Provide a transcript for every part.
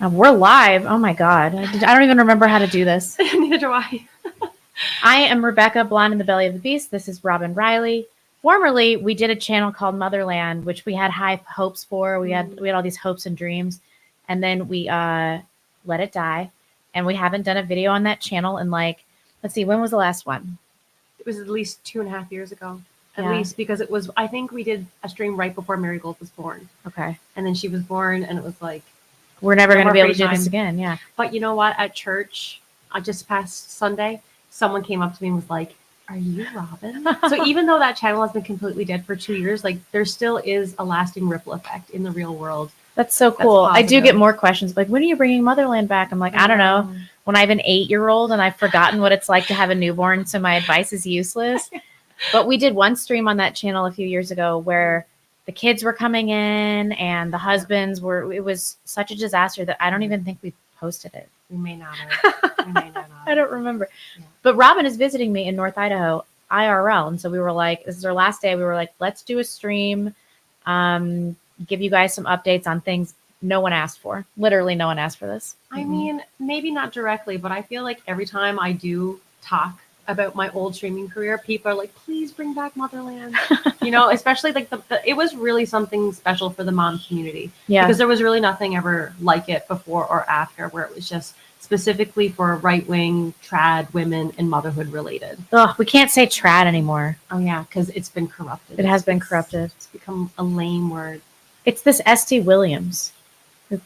We're live. Oh my God. I don't even remember how to do this. Neither do I. I am Rebecca, Blonde in the Belly of the Beast. This is Robyn Riley. Formerly, we did a channel called Motherland, which we had high hopes for. We had all these hopes and dreams. And then we let it die. And we haven't done a video on that channel in let's see, when was the last one? It was at least 2.5 years ago. At least, because it was, I think we did a stream right before Marigold was born. Okay. And then she was born, and it was like, we're never going to be able to do this again. Yeah. But you know what? At church, just past Sunday, someone came up to me and was like, "Are you Robyn?" So even though that channel has been completely dead for 2 years, there still is a lasting ripple effect in the real world. That's so cool. I do get more questions like, when are you bringing Motherland back? I'm like, I don't know. When I have an 8-year-old and I've forgotten what it's like to have a newborn, so my advice is useless. But we did one stream on that channel a few years ago where the kids were coming in and the husbands were, it was such a disaster that I don't even think we posted it. We may not have. I don't remember. Yeah. But Robyn is visiting me in North Idaho, IRL. And so we were like, this is our last day. We were like, let's do a stream, give you guys some updates on things no one asked for. Literally no one asked for this. I mean, maybe not directly, but I feel like every time I do talk about my old streaming career, people are like, please bring back Motherland. Especially it was really something special for the mom community. Yeah. Because there was really nothing ever like it before or after, where it was just specifically for right-wing trad women and motherhood related. Oh, we can't say trad anymore. Oh yeah, because it's been corrupted. It has been corrupted. It's become a lame word. It's this St. Williams.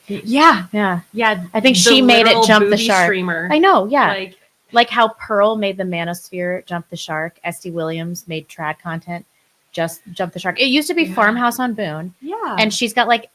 Yeah. I think she made it jump the shark. Streamer. I know. Yeah. Like how Pearl made the Manosphere jump the shark. St. Williams made trad content just jump the shark. It used to be Farmhouse on Boone. Yeah. And she's got like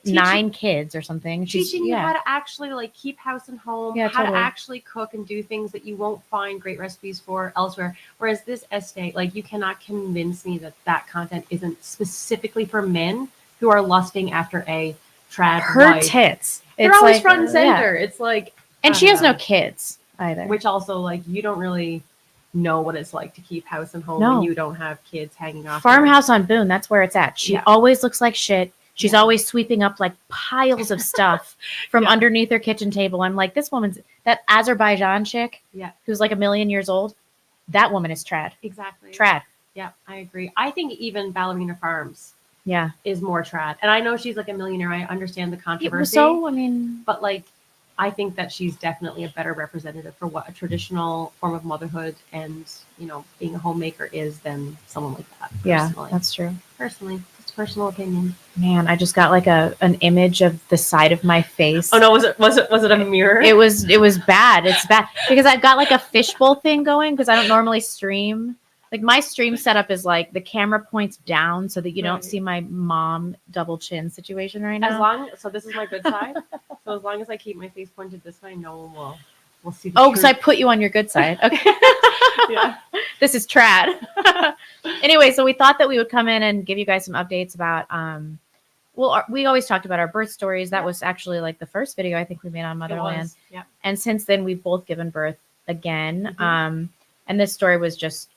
9 kids or something. Teaching you how to actually keep house and home, how to actually cook and do things that you won't find great recipes for elsewhere. Whereas this estate, you cannot convince me that content isn't specifically for men who are lusting after a trad her wife. Tits. They're always front and center. Yeah. It's like, and she has no kids either. Which also you don't really know what it's like to keep house and home when you don't have kids hanging off. Farmhouse on Boone, that's where it's at. She always looks like shit. She's always sweeping up piles of stuff from underneath her kitchen table. I'm like, this woman's that Azerbaijan chick who's like 1,000,000 years old. That woman is trad. Exactly. Trad. Yeah, I agree. I think even Ballerina Farms is more trad. And I know she's a millionaire. I understand the controversy. But I think that she's definitely a better representative for what a traditional form of motherhood and, being a homemaker is than someone like that. Personally. Yeah, that's true. Personally, just personal opinion. Man, I just got an image of the side of my face. Oh no, was it a mirror? It was bad. It's bad because I've got a fishbowl thing going because I don't normally stream. My stream setup is the camera points down so that you don't see my mom double chin situation right now. So this is my good side. So as long as I keep my face pointed this way, no one will see. Because I put you on your good side. Okay. Yeah. This is trad. Anyway, so we thought that we would come in and give you guys some updates about. We always talked about our birth stories. That was actually the first video I think we made on Motherland. Yeah. And since then, we've both given birth again. And this story was just.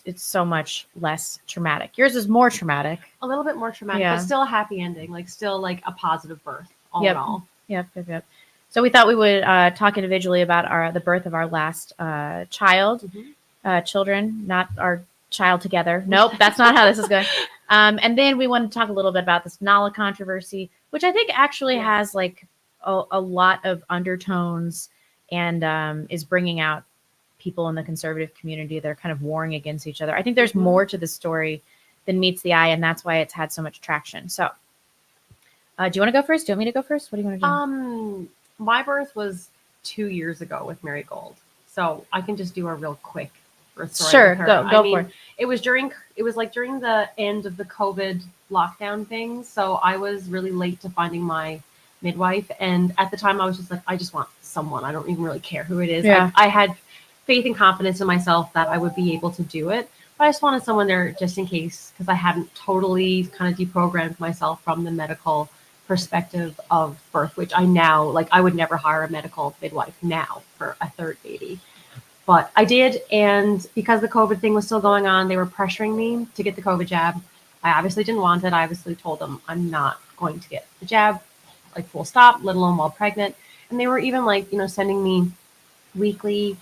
It's so much less traumatic. Yours is more traumatic. A little bit more traumatic, but still a happy ending. Still a positive birth all in all. Yep. So we thought we would talk individually about the birth of our last child, children, not our child together. Nope, that's not how this is going. And then we wanted to talk a little bit about this Nala controversy, which I think actually has a lot of undertones and is bringing out people in the conservative community that are kind of warring against each other. I think there's more to the story than meets the eye, and that's why it's had so much traction. So do you want to go first? Do you want me to go first? What do you want to do? My birth was 2 years ago with Marigold. So I can just do a real quick birth story. Sure, go for it. It was during the end of the COVID lockdown thing. So I was really late to finding my midwife. And at the time I was just I just want someone. I don't even really care who it is. Yeah. I had faith and confidence in myself that I would be able to do it. But I just wanted someone there just in case, because I hadn't totally kind of deprogrammed myself from the medical perspective of birth, which I now, I would never hire a medical midwife now for a third baby. But I did, and because the COVID thing was still going on, they were pressuring me to get the COVID jab. I obviously didn't want it. I obviously told them I'm not going to get the jab. like full stop, let alone while pregnant. And they were even like, sending me weekly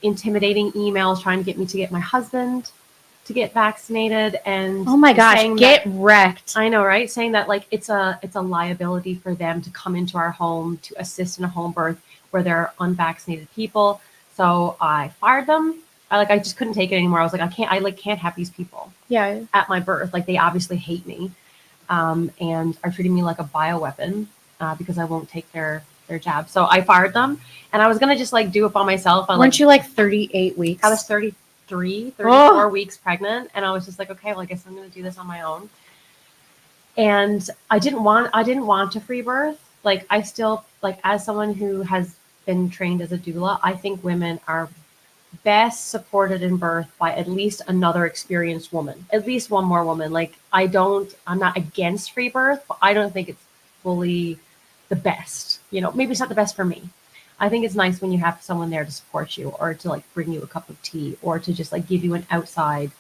intimidating emails trying to get my husband to get vaccinated, and Oh my gosh, saying get that, wrecked. I know, right? Saying that like it's a liability for them to come into our home to assist in a home birth where there are unvaccinated people. So I fired them. I just couldn't take it anymore. I was like, I can't have these people Yeah. at my birth. Like, they obviously hate me, and are treating me like a bioweapon because I won't take their jab. So I fired them, and I was gonna just like do it by myself. Weren't you like 38 weeks? I was 34 weeks pregnant, and I was just like, okay, well, I guess I'm gonna do this on my own. And I didn't want to free birth. Like, I still, like, as someone who has been trained as a doula, I think women are best supported in birth by at least another experienced woman, at least one more woman. Like, I'm not against free birth, but I don't think it's fully the best. Maybe it's not the best for me. I think it's nice when you have someone there to support you, or to like bring you a cup of tea, or to just like give you an outside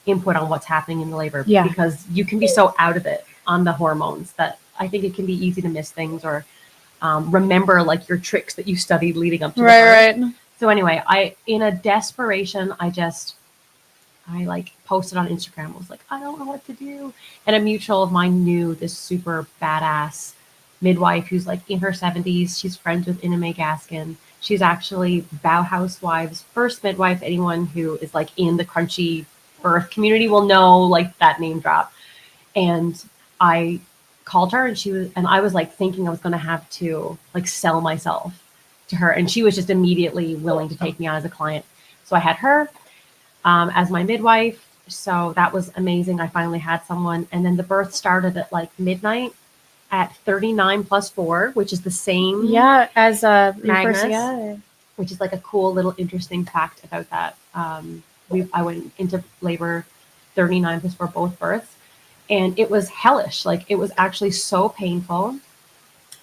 input on what's happening in the labor. Yeah. Because you can be so out of it on the hormones that I think it can be easy to miss things, or remember like your tricks that you studied leading up to the birth. Right. So anyway, in a desperation, I like posted on Instagram. I was like, I don't know what to do. And a mutual of mine knew this super badass midwife who's like in her 70s. She's friends with Ina May Gaskin. She's actually Bauhaus Wives' first midwife. Anyone who is like in the crunchy birth community will know like that name drop. And I called her, and I was like thinking I was going to have to like sell myself to her, and she was just immediately willing to take me on as a client. So I had her as my midwife. So that was amazing. I finally had someone, and then the birth started at like midnight at 39 plus 4, which is the same. Yeah, as Magnus, which is like a cool little interesting fact about that. I went into labor 39 plus 4 both births, and it was hellish. Like, it was actually so painful.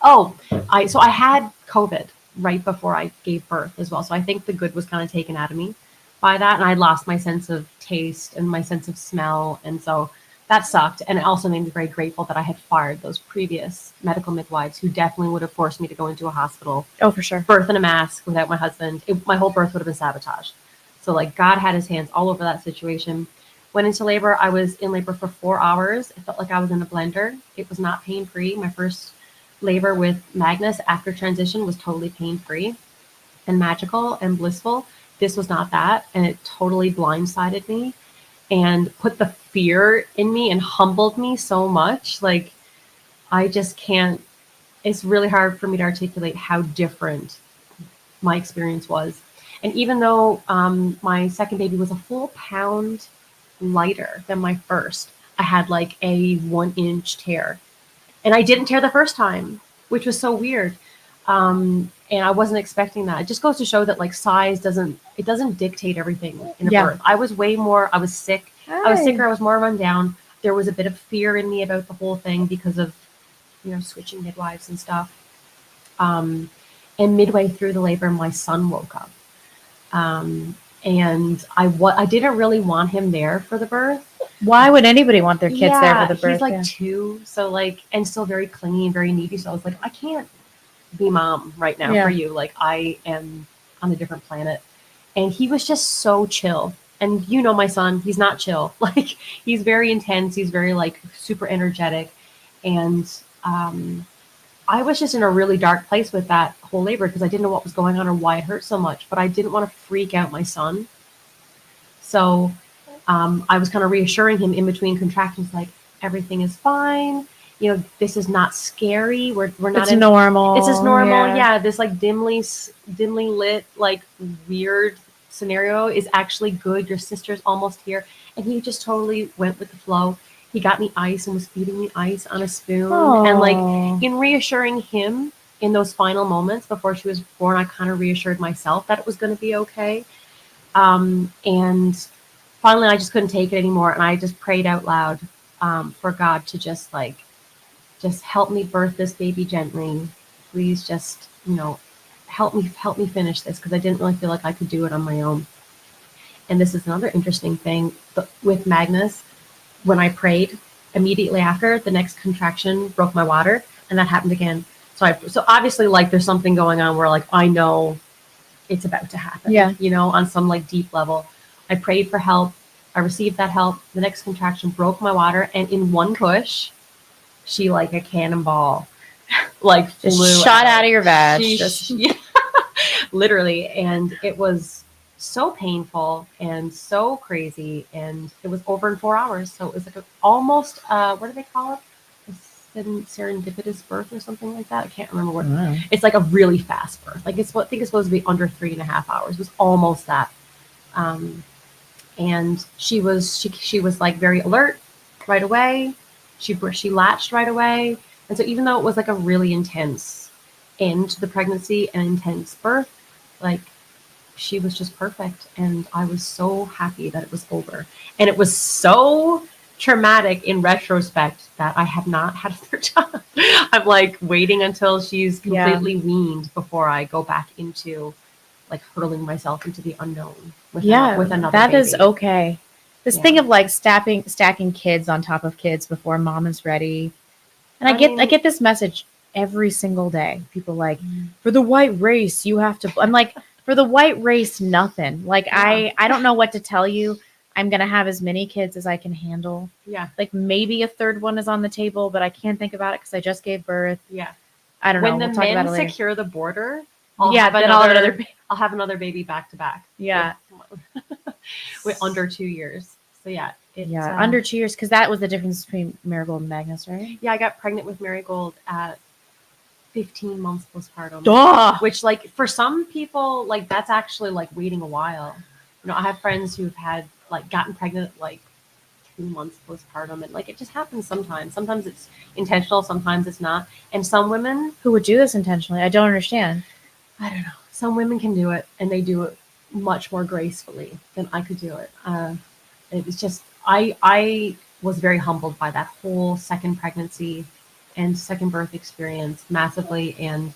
So I had COVID right before I gave birth as well. So I think the good was kind of taken out of me by that. And I lost my sense of taste and my sense of smell. And so that sucked. And it also made me very grateful that I had fired those previous medical midwives who definitely would have forced me to go into a hospital. Oh, for sure. Birth in a mask without my husband. My whole birth would have been sabotaged. So like, God had his hands all over that situation. Went into labor. I was in labor for 4 hours. It felt like I was in a blender. It was not pain-free. My first labor with Magnus after transition was totally pain-free and magical and blissful. This was not that, and it totally blindsided me and put the fear in me and humbled me so much. Like, I just can't, it's really hard for me to articulate how different my experience was. And even though my second baby was a full pound lighter than my first, I had like a 1-inch tear. And I didn't tear the first time, which was so weird. And I wasn't expecting that. It just goes to show that like size doesn't dictate everything in a birth. I was sick. I was sicker. I was more run down. There was a bit of fear in me about the whole thing because of, switching midwives and stuff. And midway through the labor, my son woke up. And I didn't really want him there for the birth. Why would anybody want their kids there for the birth? He's like 2, so like, and still very clingy and very needy. So I was like, I can't be mom right now for you. Like, I am on a different planet. And he was just so chill. And my son, he's not chill. Like, he's very intense. He's very like super energetic. And I was just in a really dark place with that whole labor because I didn't know what was going on or why it hurt so much. But I didn't want to freak out my son. So I was kind of reassuring him in between contractions, like, everything is fine. This is not scary. We're not. It's normal. This is normal. Yeah. This like dimly lit, like weird scenario is actually good. Your sister's almost here. And he just totally went with the flow. He got me ice and was feeding me ice on a spoon. Aww. And like, in reassuring him in those final moments before she was born, I kind of reassured myself that it was going to be okay. And finally, I just couldn't take it anymore. And I just prayed out loud for God to just help me birth this baby gently. Please just, help me finish this, because I didn't really feel like I could do it on my own. And this is another interesting thing with Magnus. When I prayed, immediately after, the next contraction broke my water, and that happened again. So obviously, like, there's something going on where, like, I know it's about to happen. Yeah. You know, on some like deep level. I prayed for help. I received that help. The next contraction broke my water, and in one push, she, like a cannonball, like, Just flew shot out of your vag. Yeah, literally, and it was so painful and so crazy, and it was over in 4 hours. So it was like almost what do they call it? A serendipitous birth or something like that. I can't remember what. Wow. It's like a really fast birth. Like, I think it's supposed to be under 3.5 hours. It was almost that. And she was like very alert right away. She latched right away. And so even though it was like a really intense end to the pregnancy and intense birth, like, she was just perfect. And I was so happy that it was over. And it was so traumatic in retrospect that I have not had a third child. I'm like waiting until she's completely weaned before I go back into like hurling myself into the unknown with another that baby. is okay. This thing of like stacking kids on top of kids before mom is ready. And I get this message every single day. People like, for the white race, you have to. I'm like, for the white race, nothing. Like, I don't know what to tell you. I'm going to have as many kids as I can handle. Yeah. Like, maybe a third one is on the table, but I can't think about it because I just gave birth. Yeah. I don't know. When the We'll talk about it men later. secure the border, I'll have another baby back to back. Yeah. With under 2 years. So yeah. Under 2 years, because that was the difference between Marigold and Magnus, right? Yeah, I got pregnant with Marigold at 15 months postpartum. Duh! Which, like, for some people, like, that's actually like waiting a while. You know, I have friends who've had like gotten pregnant like 2 months postpartum, and like it just happens sometimes. Sometimes it's intentional, sometimes it's not. And some women who would do this intentionally, I don't understand. I don't know. Some women can do it, and they do it much more gracefully than I could do it. It was just I was very humbled by that whole second pregnancy and second birth experience massively, and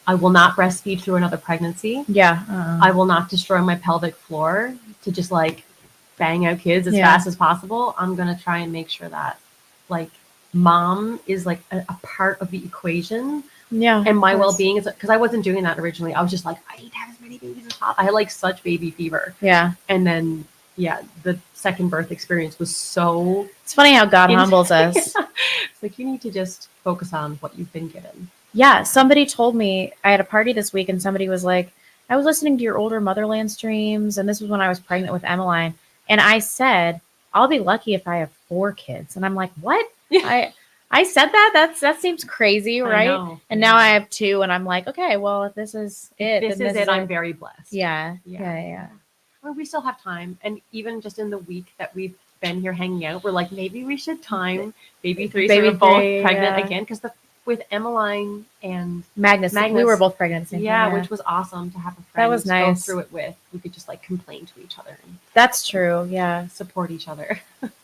I will not breastfeed through another pregnancy. Yeah. I will not destroy my pelvic floor to just like bang out kids as fast as possible. I'm going to try and make sure that like mom is like a part of the equation. Yeah. And my well-being is because I wasn't doing that originally. I was just like, I need to have as many babies as possible. I had like such baby fever. Yeah. And then, the second birth experience was so. It's funny how God humbles us. It's like, you need to just focus on what you've been given. Yeah. Somebody told me, I had a party this week and somebody was like, I was listening to your older Motherland streams. And this was when I was pregnant with Emmeline. And I said, I'll be lucky if I have 4 kids. And I'm like, what? I said that? That seems crazy, right? And now I have 2 and I'm like, okay, well, if this is it. This is it. I'm very blessed. Yeah. Well, we still have time. And even just in the week that we've been here hanging out, we're like, maybe we should time baby 3 so we're both pregnant again. Because with Emmeline and Magnus, we were both pregnant. Which was awesome to have a friend that was nice. Go through it with. We could just like complain to each other. And that's true. Yeah. Support each other.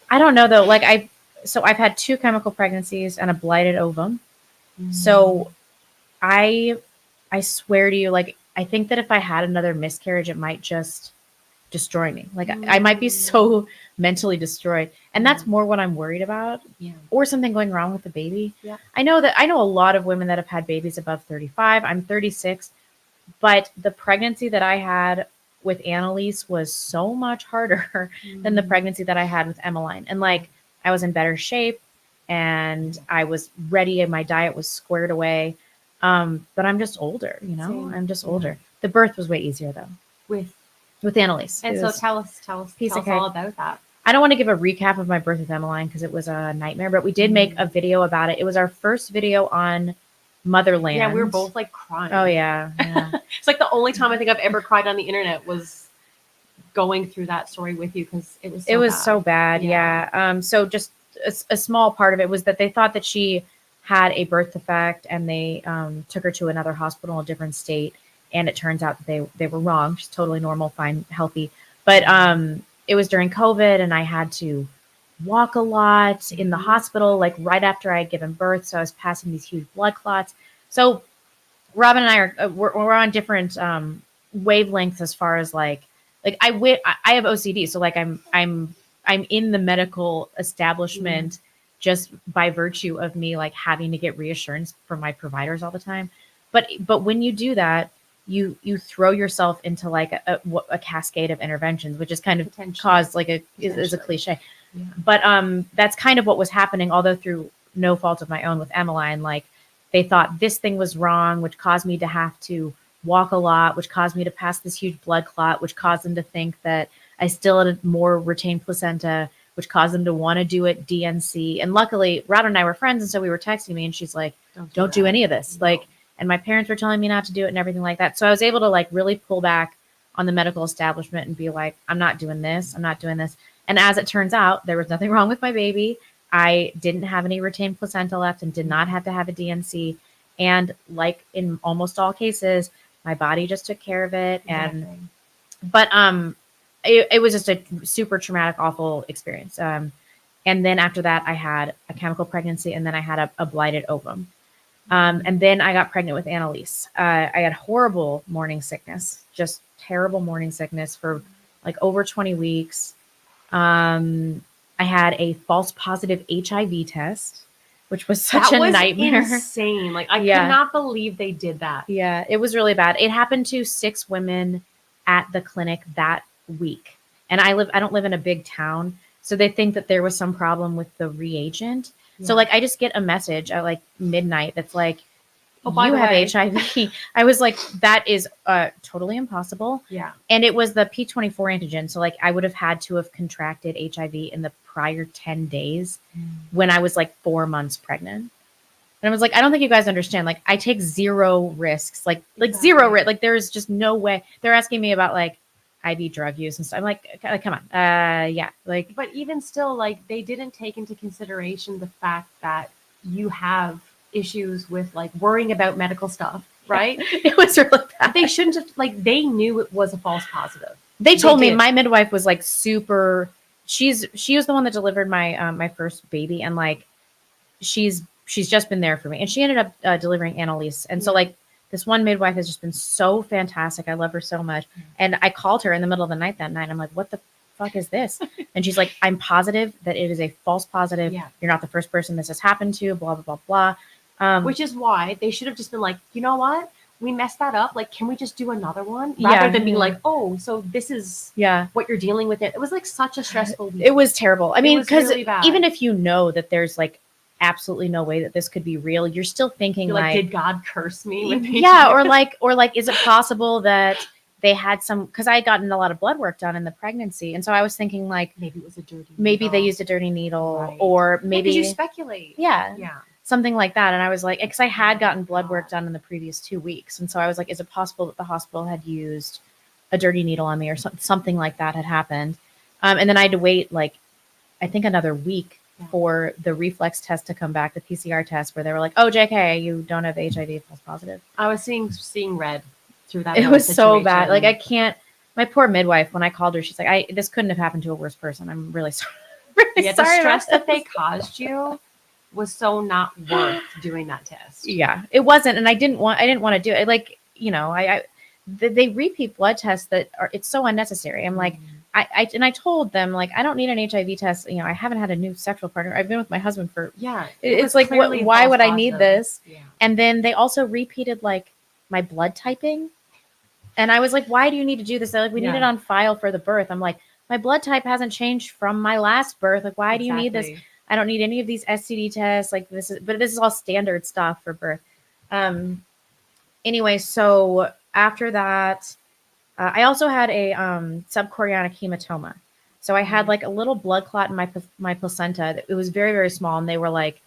I don't know though. Like I've had 2 chemical pregnancies and a blighted ovum. So I swear to you, like, I think that if I had another miscarriage, it might just destroy me. Like I might be so mentally destroyed. And that's more what I'm worried about. Yeah. Or something going wrong with the baby. Yeah. I know a lot of women that have had babies above 35. I'm 36. But the pregnancy that I had with Annalise was so much harder than the pregnancy that I had with Emmeline. And like, I was in better shape and I was ready and my diet was squared away. But I'm just older, you know. Same. I'm just older. The birth was way easier though. With Annalise. And so tell us all about that. I don't want to give a recap of my birth with Emmeline because it was a nightmare, but we did make a video about it. It was our first video on Motherland. Yeah, we were both like crying. Oh yeah. It's like the only time I think I've ever cried on the internet was going through that story with you because it was so bad. Yeah. So just a small part of it was that they thought that she had a birth defect and they took her to another hospital in a different state. And it turns out that they were wrong. She's totally normal, fine, healthy. But it was during COVID and I had to walk a lot in the hospital, like right after I had given birth. So I was passing these huge blood clots. So Robyn and I we're on different wavelengths as far as like I have OCD. So like I'm in the medical establishment just by virtue of me like having to get reassurance from my providers all the time. But when you do that, you throw yourself into like a cascade of interventions, which is kind of caused like is a cliche. Yeah. But that's kind of what was happening, although through no fault of my own with Emmeline. Like they thought this thing was wrong, which caused me to have to walk a lot, which caused me to pass this huge blood clot, which caused them to think that I still had a more retained placenta, which caused them to want to do it DNC. And luckily, Robyn and I were friends, and so we were texting me, and she's like, "Don't do any of this." No. Like, and my parents were telling me not to do it and everything like that. So I was able to like really pull back on the medical establishment and be like, "I'm not doing this. I'm not doing this." And as it turns out, there was nothing wrong with my baby. I didn't have any retained placenta left and did not have to have a DNC. And like in almost all cases, my body just took care of it. Exactly. But it was just a super traumatic, awful experience. And then after that, I had a chemical pregnancy, and then I had a blighted ovum. And then I got pregnant with Annalise. I had horrible morning sickness, just terrible morning sickness for like over 20 weeks. I had a false positive HIV test, which was such a nightmare. Insane. Like I cannot believe they did that. Yeah, it was really bad. It happened to 6 women at the clinic that week. And I don't live in a big town, so they think that there was some problem with the reagent. Yeah. So like I just get a message at like midnight that's like, you have HIV. I was like, that is totally impossible. Yeah. And it was the P24 antigen. So like I would have had to have contracted HIV in the prior 10 days when I was like 4 months pregnant. And I was like, I don't think you guys understand. Like I take zero risks, like zero risk. Like there's just no way. They're asking me about like IV drug use and stuff. I'm like, come on. Yeah. Like, but even still, like they didn't take into consideration the fact that you have issues with like worrying about medical stuff, right? It was really bad. They shouldn't have, like, they knew it was a false positive. They told me my midwife was like super, she was the one that delivered my, my first baby. And like, she's just been there for me. And she ended up delivering Annalise. And so like this one midwife has just been so fantastic. I love her so much. And I called her in the middle of the night that night. I'm like, what the fuck is this? And she's like, I'm positive that it is a false positive. Yeah. You're not the first person this has happened to, blah, blah, blah, blah. Which is why they should have just been like, you know what? We messed that up. Like, can we just do another one? Rather than being like, oh, so this is what you're dealing with. It was like such a stressful week. It was terrible. I mean, because really even if you know that there's like absolutely no way that this could be real, you're still thinking you're like, did God curse me? With or like, is it possible that they had some, because I had gotten a lot of blood work done in the pregnancy. And so I was thinking like, maybe it was a dirty needle. They used a dirty needle or maybe you speculate. Yeah. Something like that. And I was like, because I had gotten blood work done in the previous 2 weeks. And so I was like, is it possible that the hospital had used a dirty needle on me or something like that had happened? And then I had to wait like, I think another week for the reflex test to come back, the PCR test, where they were like, oh, JK, you don't have HIV, false positive. I was seeing red through that. It was so bad. Like I can't, my poor midwife, when I called her, she's like, this couldn't have happened to a worse person. I'm really sorry. The stress that they caused you was so not worth doing that test. Yeah, it wasn't. And I didn't want to do it. Like, you know, they repeat blood tests that are, it's so unnecessary. I'm like, I told them like, I don't need an HIV test. You know, I haven't had a new sexual partner. I've been with my husband for, it's like, why would I need this? Yeah. And then they also repeated like my blood typing. And I was like, why do you need to do this? They're like, we need it on file for the birth. I'm like, my blood type hasn't changed from my last birth. Like, why do you need this? I don't need any of these STD tests. Like this is all standard stuff for birth. Anyway, so after that, I also had a subchorionic hematoma. So I had like a little blood clot in my placenta. It was very, very small. And they were like,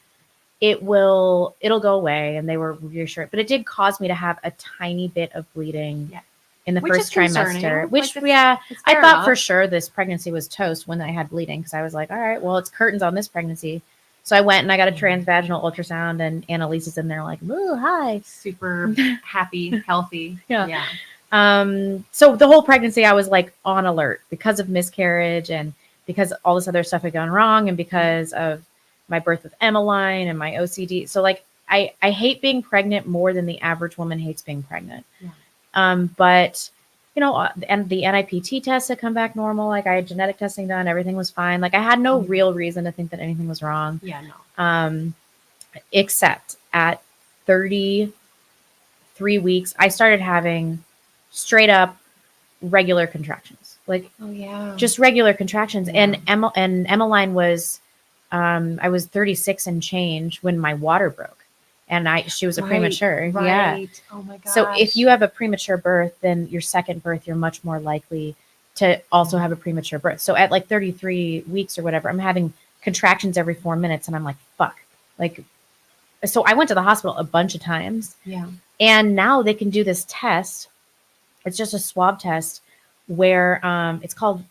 it'll go away. And they were reassured, but it did cause me to have a tiny bit of bleeding in the first trimester, which I thought for sure this pregnancy was toast when I had bleeding. Cause I was like, all right, well, it's curtains on this pregnancy. So I went and I got a transvaginal ultrasound and Annalise is in there like, ooh, hi. Super happy, healthy. Yeah. So the whole pregnancy, I was like on alert because of miscarriage and because all this other stuff had gone wrong and because of my birth with Emmeline and my OCD. So like, I hate being pregnant more than the average woman hates being pregnant. Yeah. But and the NIPT test had come back normal. Like I had genetic testing done, everything was fine. Like I had no real reason to think that anything was wrong. Yeah, no. Except at 33 weeks, I started having straight up regular contractions, like Oh yeah. just regular contractions. Yeah. And Emmeline was, I was 36 and change when my water broke, and she was a premature. Right. Yeah. Oh my gosh. So if you have a premature birth, then your second birth, you're much more likely to also have a premature birth. So at like 33 weeks or whatever, I'm having contractions every 4 minutes, and I'm like, fuck. Like, so I went to the hospital a bunch of times. Yeah. And now they can do this test. It's just a swab test where it's called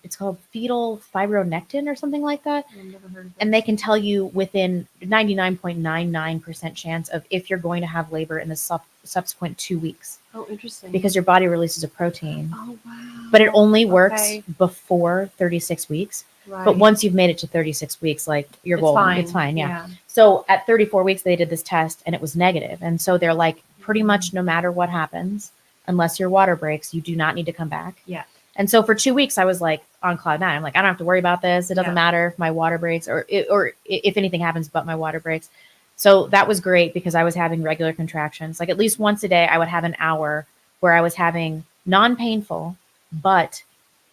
fetal fibronectin or something like that. I've never heard of it. And they can tell you within 99.99% chance of if you're going to have labor in the subsequent 2 weeks, Oh, interesting. because your body releases a protein. Oh wow. But it only works Okay. before 36 weeks. Right. But once you've made it to 36 weeks, like you're golden. fine. It's fine. Yeah. So at 34 weeks, they did this test and it was negative. And so they're like, pretty much no matter what happens, unless your water breaks, you do not need to come back. Yeah. And so for 2 weeks, I was like on cloud nine. I'm like, I don't have to worry about this. It doesn't Yeah. matter if my water breaks or if anything happens, but my water breaks. So that was great because I was having regular contractions. Like at least once a day, I would have an hour where I was having non-painful, but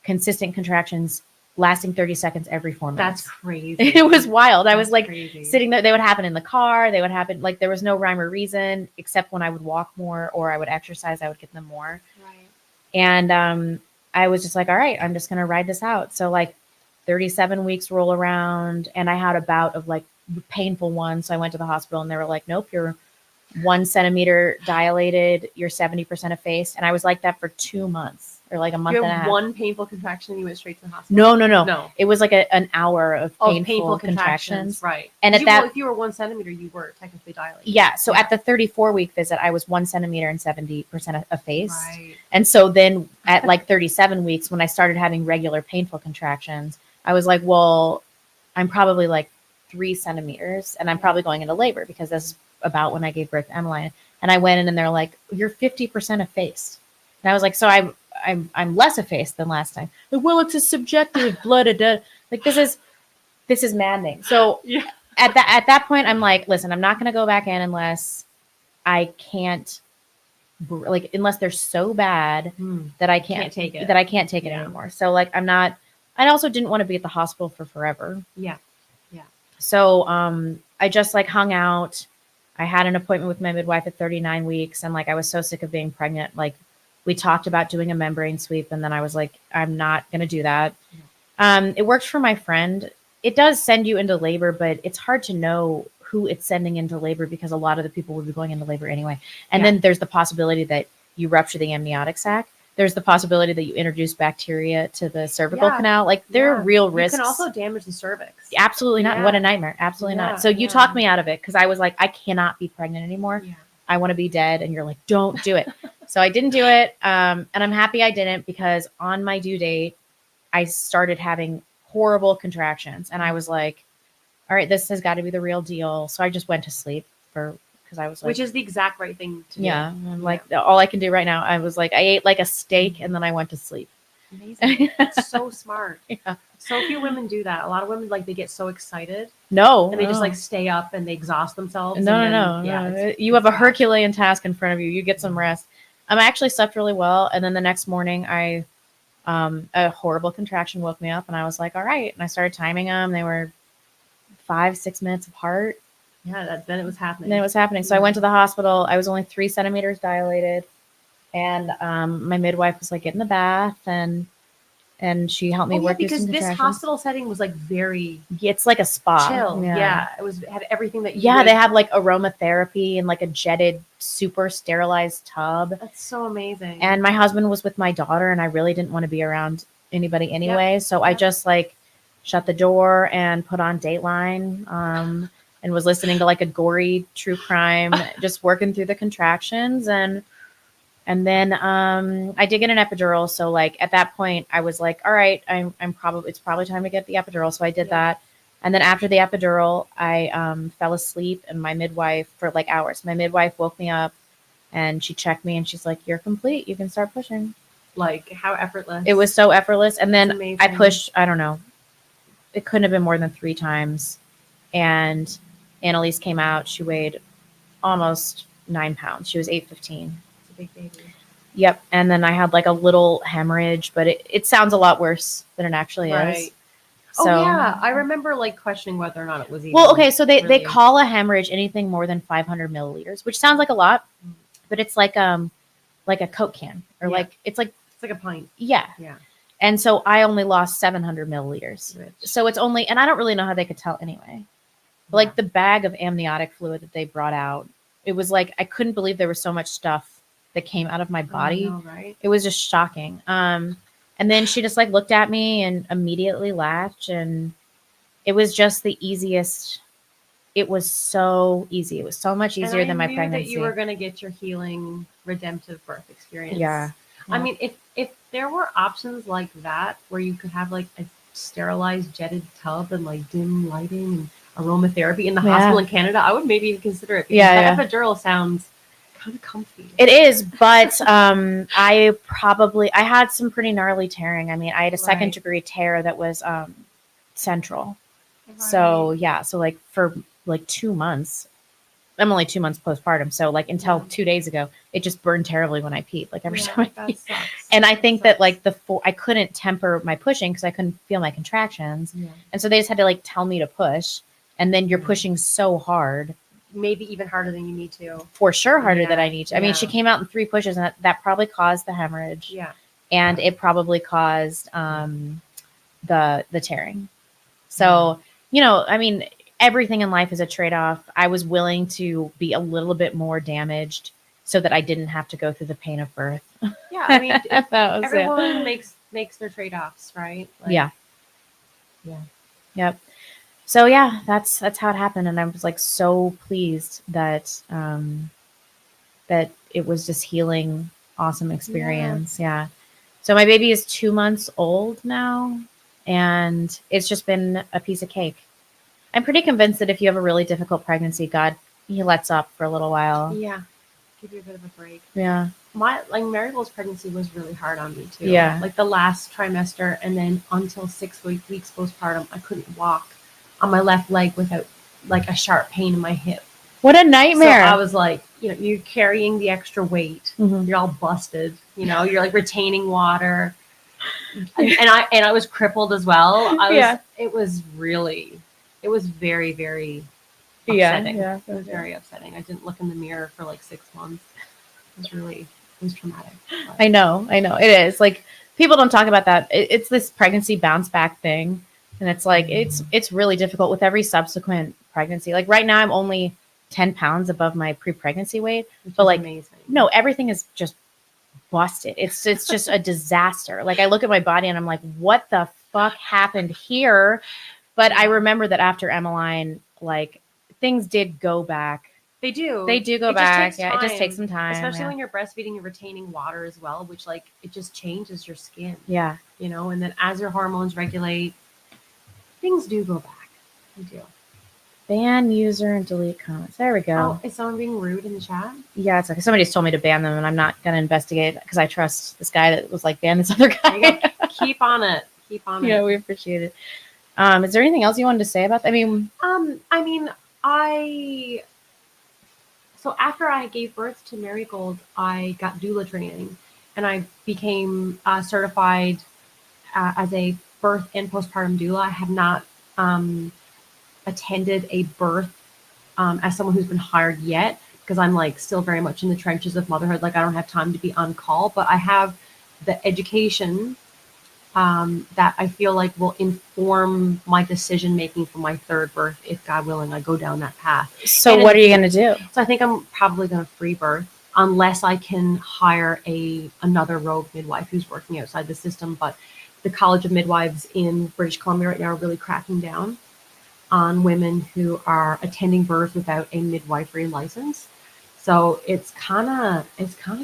consistent contractions lasting 30 seconds every 4 minutes. That's crazy. It was wild. I was That's like crazy. sitting there. They would happen in the car. They would happen like there was no rhyme or reason except when I would walk more or I would exercise, I would get them more. Right. And I was just like, all right, I'm just going to ride this out. So like 37 weeks roll around and I had a bout of like painful one. So I went to the hospital and they were like, nope, you're 1 centimeter dilated. You're 70% effaced. And I was like that for 2 months or like a month You and a had half. one painful contraction and you went straight to the hospital? No. It was like an hour of Oh, painful contractions. Right. And at Well, if you were 1 centimeter, you were technically dilated. Yeah. So at the 34 week visit, I was 1 centimeter and 70% effaced. Right. And so then at like 37 weeks, when I started having regular painful contractions, I was like, well, I'm probably like 3 centimeters and I'm probably going into labor because this is about when I gave birth to Emmeline. And I went in and they're like, you're 50% effaced. And I was like, so I'm less effaced than last time. Like, well, it's a subjective blood. Like this is maddening. So Yeah. at that point, I'm like, listen, I'm not going to go back in unless I can't, like, unless they're so bad that I can't take it. that I can't take it Yeah. anymore. So like, I'm not. I also didn't want to be at the hospital for forever. Yeah. So I just like hung out. I had an appointment with my midwife at 39 weeks, and like I was so sick of being pregnant. Like we talked about doing a membrane sweep, and then I was like, I'm not going to do that. It worked for my friend. It does send you into labor, but it's hard to know who it's sending into labor because a lot of the people would be going into labor anyway. And then there's the possibility that you rupture the amniotic sac. There's the possibility that you introduce bacteria to the cervical canal. Like there are real risks. You can also damage the cervix. Absolutely not. Yeah. What a nightmare. Absolutely Yeah, not. So you talked me out of it because I was like, I cannot be pregnant anymore. Yeah. I want to be dead. And you're like, don't do it. So I didn't do it. And I'm happy I didn't because on my due date, I started having horrible contractions. And I was like, all right, this has got to be the real deal. So I just went to sleep because I was like, Which is the exact right thing to do. yeah, I'm like, all I can do right now. I was like, I ate like a steak and then I went to sleep. Amazing. That's so smart. Yeah. So few women do that. A lot of women, like, they get so excited No. and they just like stay up and they exhaust themselves. No. Yeah, You have a Herculean task in front of you. You get some rest. I actually slept really well. And then the next morning a horrible contraction woke me up and I was like, all right. And I started timing them. They were 5-6 minutes apart. Yeah, then it was happening. And then it was happening. So I went to the hospital. I was only 3 centimeters dilated. And my midwife was like, get in the bath and she helped me work through because some this contractions. hospital setting was like very It's like a spa. chill. Yeah. It had everything that you Yeah, would- they have like aromatherapy and like a jetted, super sterilized tub. That's so amazing. And my husband was with my daughter, and I really didn't want to be around anybody anyway. So I just like shut the door and put on Dateline and was listening to like a gory true crime, just working through the contractions. And then I did get an epidural. So like at that point, I was like, all right, it's probably time to get the epidural. So I did that. And then after the epidural, I fell asleep, and my midwife for like hours. My midwife woke me up, and she checked me, and she's like, "You're complete. You can start pushing." Like how effortless. It was so effortless. And That's then amazing. I pushed, I don't know, it couldn't have been more than 3 times. And Annalise came out. She weighed almost 9 pounds. She was 8'15". It's a big baby. Yep. And then I had like a little hemorrhage, but it sounds a lot worse than it actually is. Oh So, yeah, I remember like questioning whether or not it was even. well, okay, so they really call a hemorrhage anything more than 500 milliliters, which sounds like a lot, but it's like a Coke can or Yeah. it's like a pint. yeah. Yeah. And so I only lost 700 milliliters. Rich. So it's only, and I don't really know how they could tell anyway. But like the bag of amniotic fluid that they brought out, it was like I couldn't believe there was so much stuff that came out of my body. I know, right? It was just shocking. And then she just like looked at me and immediately laughed, and it was just the easiest. It was so easy. It was so much easier than my knew pregnancy. that you were going to get your healing, redemptive birth experience. Yeah. I mean, if there were options like that where you could have like a sterilized jetted tub and like dim lighting and aromatherapy in the hospital in Canada, I would maybe even consider it. Because that epidural sounds kind of comfy. It is, but I had some pretty gnarly tearing. I mean, I had a second degree tear that was central. Right. So yeah, so like for like 2 months, I'm only 2 months postpartum. So like until 2 days ago, it just burned terribly when I peed, like every time I peed. And I think that like I couldn't temper my pushing because I couldn't feel my contractions. Yeah. And so they just had to like tell me to push. And then you're pushing so hard. Maybe even harder than you need to. For sure harder than I need to. I mean, she came out in 3 pushes, and that probably caused the hemorrhage. Yeah. And it probably caused the tearing. So, I mean, everything in life is a trade-off. I was willing to be a little bit more damaged so that I didn't have to go through the pain of birth. Yeah, I mean, everyone makes their trade-offs, right? Like, yeah. Yep. So yeah, that's how it happened, and I was like so pleased that that it was just healing, awesome experience. Yeah. So my baby is 2 months old now, and it's just been a piece of cake. I'm pretty convinced that if you have a really difficult pregnancy, God, he lets up for a little while. Yeah. Give you a bit of a break. Yeah. Maribel's pregnancy was really hard on me too. Yeah. Like the last trimester and then until 6 weeks postpartum, I couldn't walk on my left leg without like a sharp pain in my hip. What a nightmare. So I was like, you're carrying the extra weight. Mm-hmm. You're all busted. You're like retaining water. and I was crippled as well. It was very, very upsetting. Yeah. It was very upsetting. I didn't look in the mirror for like 6 months. It was traumatic. But. I know. It is. Like people don't talk about that. It's this pregnancy bounce back thing. And it's like, it's really difficult with every subsequent pregnancy. Like right now I'm only 10 pounds above my pre-pregnancy weight, but like, amazing. No, everything is just busted. It's just a disaster. Like I look at my body and I'm like, what the fuck happened here? But I remember that after Emmeline, like things did go back. They do go back. Yeah. It just takes some time. Especially when you're breastfeeding, you're retaining water as well, which like, it just changes your skin. Yeah. And then as your hormones regulate, things do go back. They do. Ban user and delete comments. There we go. Oh, is someone being rude in the chat? Yeah, it's okay. Somebody's told me to ban them, and I'm not going to investigate because I trust this guy that was like, ban this other guy. Keep on it. Yeah, we appreciate it. Is there anything else you wanted to say about that? So after I gave birth to Marigold, I got doula training, and I became certified as a birth and postpartum doula. I have not attended a birth as someone who's been hired yet, because I'm like still very much in the trenches of motherhood. Like I don't have time to be on call, but I have the education that I feel like will inform my decision making for my third birth, if God willing I go down that path. So what are you going to do? So I think I'm probably going to free birth unless I can hire another rogue midwife who's working outside the system. But the College of Midwives in British Columbia right now are really cracking down on women who are attending birth without a midwifery license. So it's kind of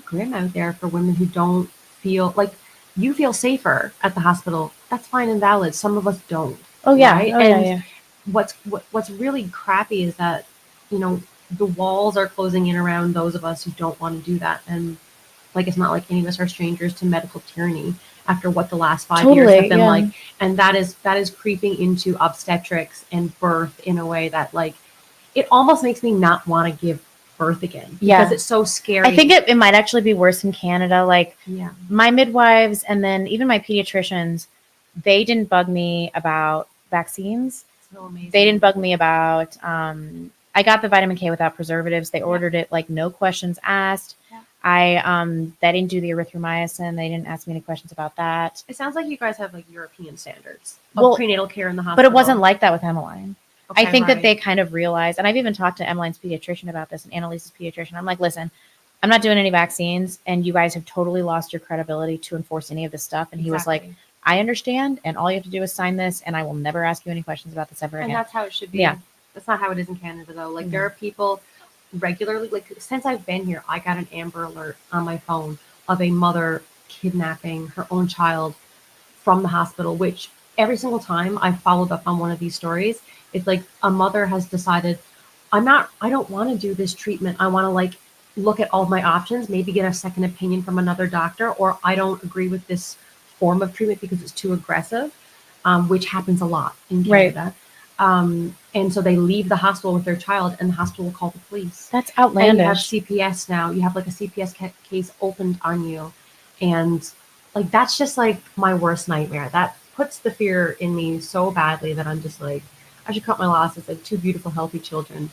grim out there for women who don't feel like, you feel safer at the hospital. That's fine and valid. Some of us don't. Oh yeah. Right? Oh, and yeah. What's really crappy is that, the walls are closing in around those of us who don't want to do that. And Like, it's not like any of us are strangers to medical tyranny after what the last 5 years Totally, have been yeah. like. And that is creeping into obstetrics and birth in a way that, like, it almost makes me not want to give birth again because Yeah. it's so scary. I think it might actually be worse in Canada. Like, Yeah. my midwives and then even my pediatricians, they didn't bug me about vaccines. So amazing. They didn't bug me about, I got the vitamin K without preservatives. They ordered it, like, no questions asked. Yeah. They didn't do the erythromycin. They didn't ask me any questions about that. It sounds like you guys have, like, European standards of Well, prenatal care in the hospital. But it wasn't like that with Emmeline. Okay, I think right. that they kind of realized, and I've even talked to Emmeline's pediatrician about this and Annalise's pediatrician. I'm like, listen, I'm not doing any vaccines, and you guys have totally lost your credibility to enforce any of this stuff. And he was like, I understand, and all you have to do is sign this, and I will never ask you any questions about this ever again. And that's how it should be. Yeah. That's not how it is in Canada, though. Like, Mhm. there are people regularly, like, since I've been here, I got an Amber Alert on my phone of a mother kidnapping her own child from the hospital, which every single time I followed up on one of these stories, it's like a mother has decided, I don't want to do this treatment. I want to, like, look at all of my options, maybe get a second opinion from another doctor, or I don't agree with this form of treatment because it's too aggressive, which happens a lot in Canada. Right. And so they leave the hospital with their child, and the hospital will call the police. That's outlandish. And you have CPS now. You have, like, a CPS case opened on you. And, like, that's just, like, my worst nightmare. That puts the fear in me so badly that I'm just like, I should cut my losses. I have 2 beautiful, healthy children.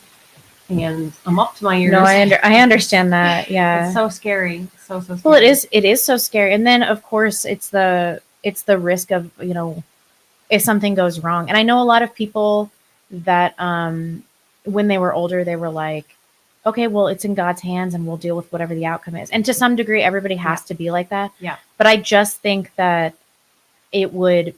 And I'm up to my ears. No, I understand that. Yeah. It's so scary. So scary. Well, it is so scary. And then, of course, it's the risk of, if something goes wrong. And I know a lot of people that when they were older, they were like, okay, well, it's in God's hands and we'll deal with whatever the outcome is. And to some degree, everybody has to be like that. Yeah. But I just think that it would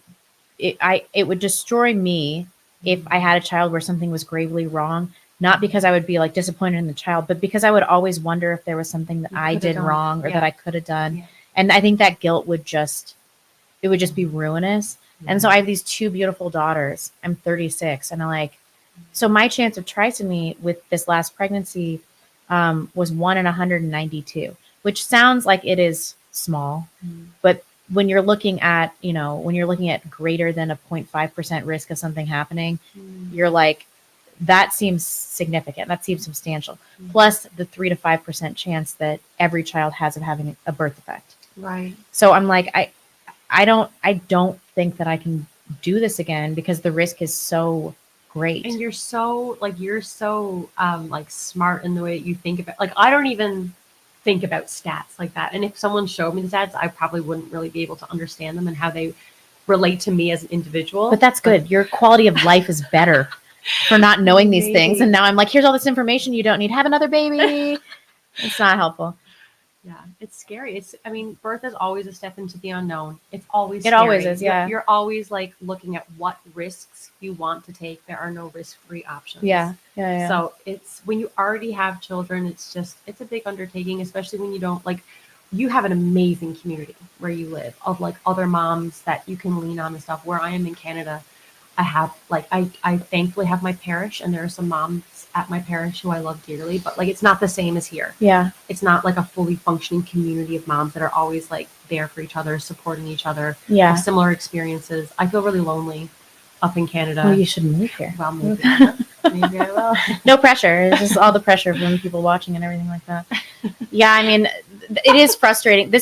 destroy me if I had a child where something was gravely wrong. Not because I would be, like, disappointed in the child, but because I would always wonder if there was something that I did wrong or that I could have done. Yeah. And I think that guilt would just be ruinous. Yeah. And so I have these 2 beautiful daughters. I'm 36, and I'm like, so my chance of trisomy with this last pregnancy was 1 in 192, which sounds like it is small, but when you're looking at, greater than a 0.5% risk of something happening, you're like, that seems significant. That seems substantial. Plus the 3 to 5% chance that every child has of having a birth defect. Right. So I'm like, I don't think that I can do this again because the risk is so great. And you're so smart in the way that you think about, like, I don't even think about stats like that. And if someone showed me the stats, I probably wouldn't really be able to understand them and how they relate to me as an individual. But that's good. Your quality of life is better for not knowing these things. And now I'm like, here's all this information you don't need. Have another baby. It's not helpful. Yeah, it's scary. Birth is always a step into the unknown. It's always scary. It always is, yeah. You're always, like, looking at what risks you want to take. There are no risk-free options. Yeah. So it's, when you already have children, it's a big undertaking, especially when you don't, like, you have an amazing community where you live of, like, other moms that you can lean on and stuff. Where I am in Canada, I have, like, I thankfully have my parish, and there are some moms at my parish who I love dearly, but, like, it's not the same as here. Yeah. It's not like a fully functioning community of moms that are always, like, there for each other, supporting each other. Yeah. Have similar experiences. I feel really lonely up in Canada. Well, you should move here. Well, maybe I will. No pressure. It's just all the pressure from people watching and everything like that. Yeah, I mean, it is frustrating.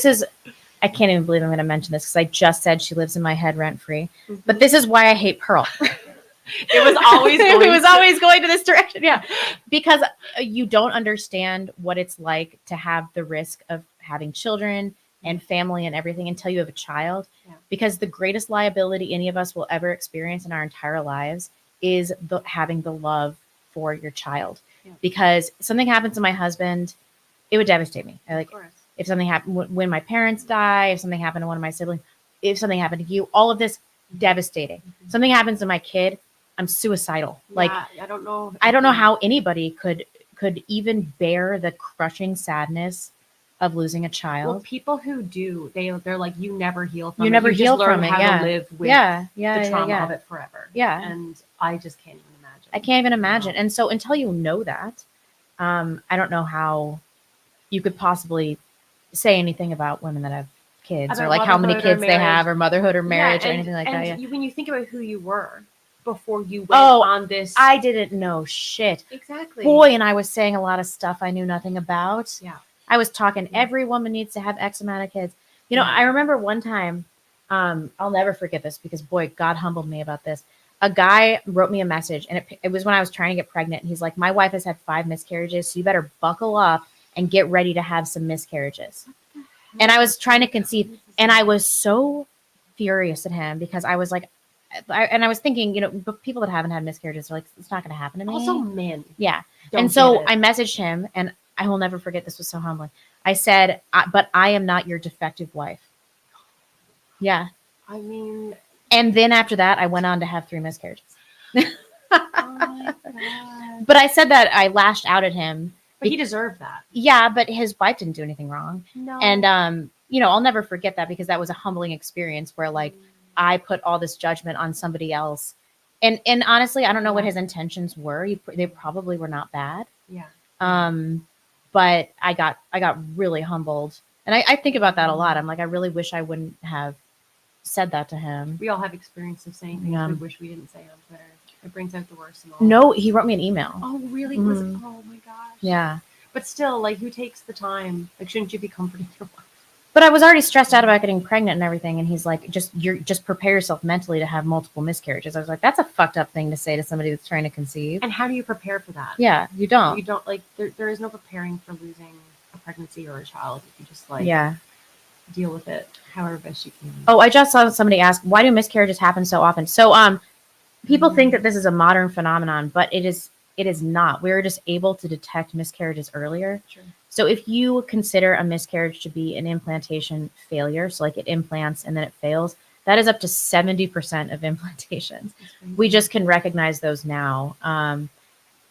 I can't even believe I'm going to mention this because I just said she lives in my head rent free. Mm-hmm. But this is why I hate Pearl. It was always going to this direction. Yeah. Because you don't understand what it's like to have the risk of having children and family and everything until you have a child. Yeah. Because the greatest liability any of us will ever experience in our entire lives is having the love for your child. Yeah. Because something happens to my husband, it would devastate me. If something happened when my parents die, if something happened to one of my siblings, if something happened to you, all of this devastating. Mm-hmm. Something happens to my kid, I'm suicidal. Yeah, like, I don't know how anybody could even bear the crushing sadness of losing a child. Well, people who do, they're like, you never heal from it. You never heal from it. How to live with the trauma of it forever. Yeah. And I just can't even imagine. I can't even imagine. And so until you know that, I don't know how you could possibly say anything about women that have kids or About like how many motherhood or kids they have marriage. or motherhood or marriage or and, anything like and that. Yeah. when you think about who you were before you went Oh, on this, I didn't know shit. exactly. Boy, and I was saying a lot of stuff I knew nothing about. Yeah. I was talking, Yeah. every woman needs to have X amount of kids. You know, Yeah. I remember one time, I'll never forget this because, boy, God humbled me about this. A guy wrote me a message, and it was when I was trying to get pregnant. And he's like, my wife has had 5 miscarriages, so you better buckle up and get ready to have some miscarriages. And I was trying to conceive, and I was so furious at him because I was like, I was thinking, you know, but people that haven't had miscarriages are like, it's not going to happen to me. Also, men. Yeah. don't And so get it. I messaged him, and I will never forget. This was so humbling. I said, but I am not your defective wife. Yeah. I mean, And then after that, I went on to have 3 miscarriages. oh my God. But I said that I lashed out at him. But he deserved that. Yeah, but his wife didn't do anything wrong. No. And, you know, I'll never forget that because that was a humbling experience where, like, I put all this judgment on somebody else. And honestly, I don't know what his intentions were. They probably were not bad. Yeah. But I got really humbled. And I think about that a lot. I'm like, I really wish I wouldn't have said that to him. We all have experience of saying things Yeah. we wish we didn't say on Twitter. It brings out the worst in all. No, he wrote me an email. Oh, really? Mhm. Oh my gosh. Yeah. But still, like, who takes the time? Like, shouldn't you be comforting your wife? But I was already stressed out about getting pregnant and everything. And he's like, just prepare yourself mentally to have multiple miscarriages. I was like, that's a fucked up thing to say to somebody that's trying to conceive. And how do you prepare for that? Yeah, you don't. You don't, like, there is no preparing for losing a pregnancy or a child. You just, like, Yeah. deal with it however best you can. Oh, I just saw somebody ask, why do miscarriages happen so often? So, people think that this is a modern phenomenon, but it is not. We were just able to detect miscarriages earlier. Sure. So if you consider a miscarriage to be an implantation failure, so like it implants and then it fails, that is up to 70% of implantations. We just can recognize those now.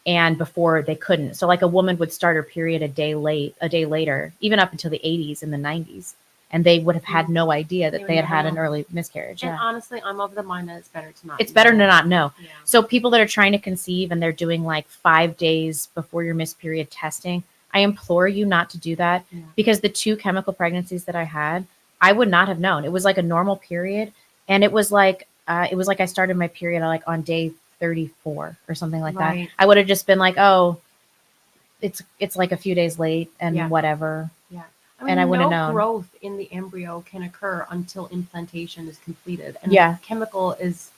And before they couldn't. So like a woman would start her period a day later, even up until the 80s and the 90s. And they would have had no idea that they had had an early miscarriage. And Yeah. honestly, I'm of the mind that it's better to not. It's better to not know. Yeah. So people that are trying to conceive and they're doing like 5 days before your missed period testing, I implore you not to do that because the 2 chemical pregnancies that I had, I would not have known. It was like a normal period, and it was like I started my period like on day 34 or something like that. I would have just been like, oh, it's like a few days late and whatever. Yeah. And I wouldn't know. Growth in the embryo can occur until implantation is completed. And chemical is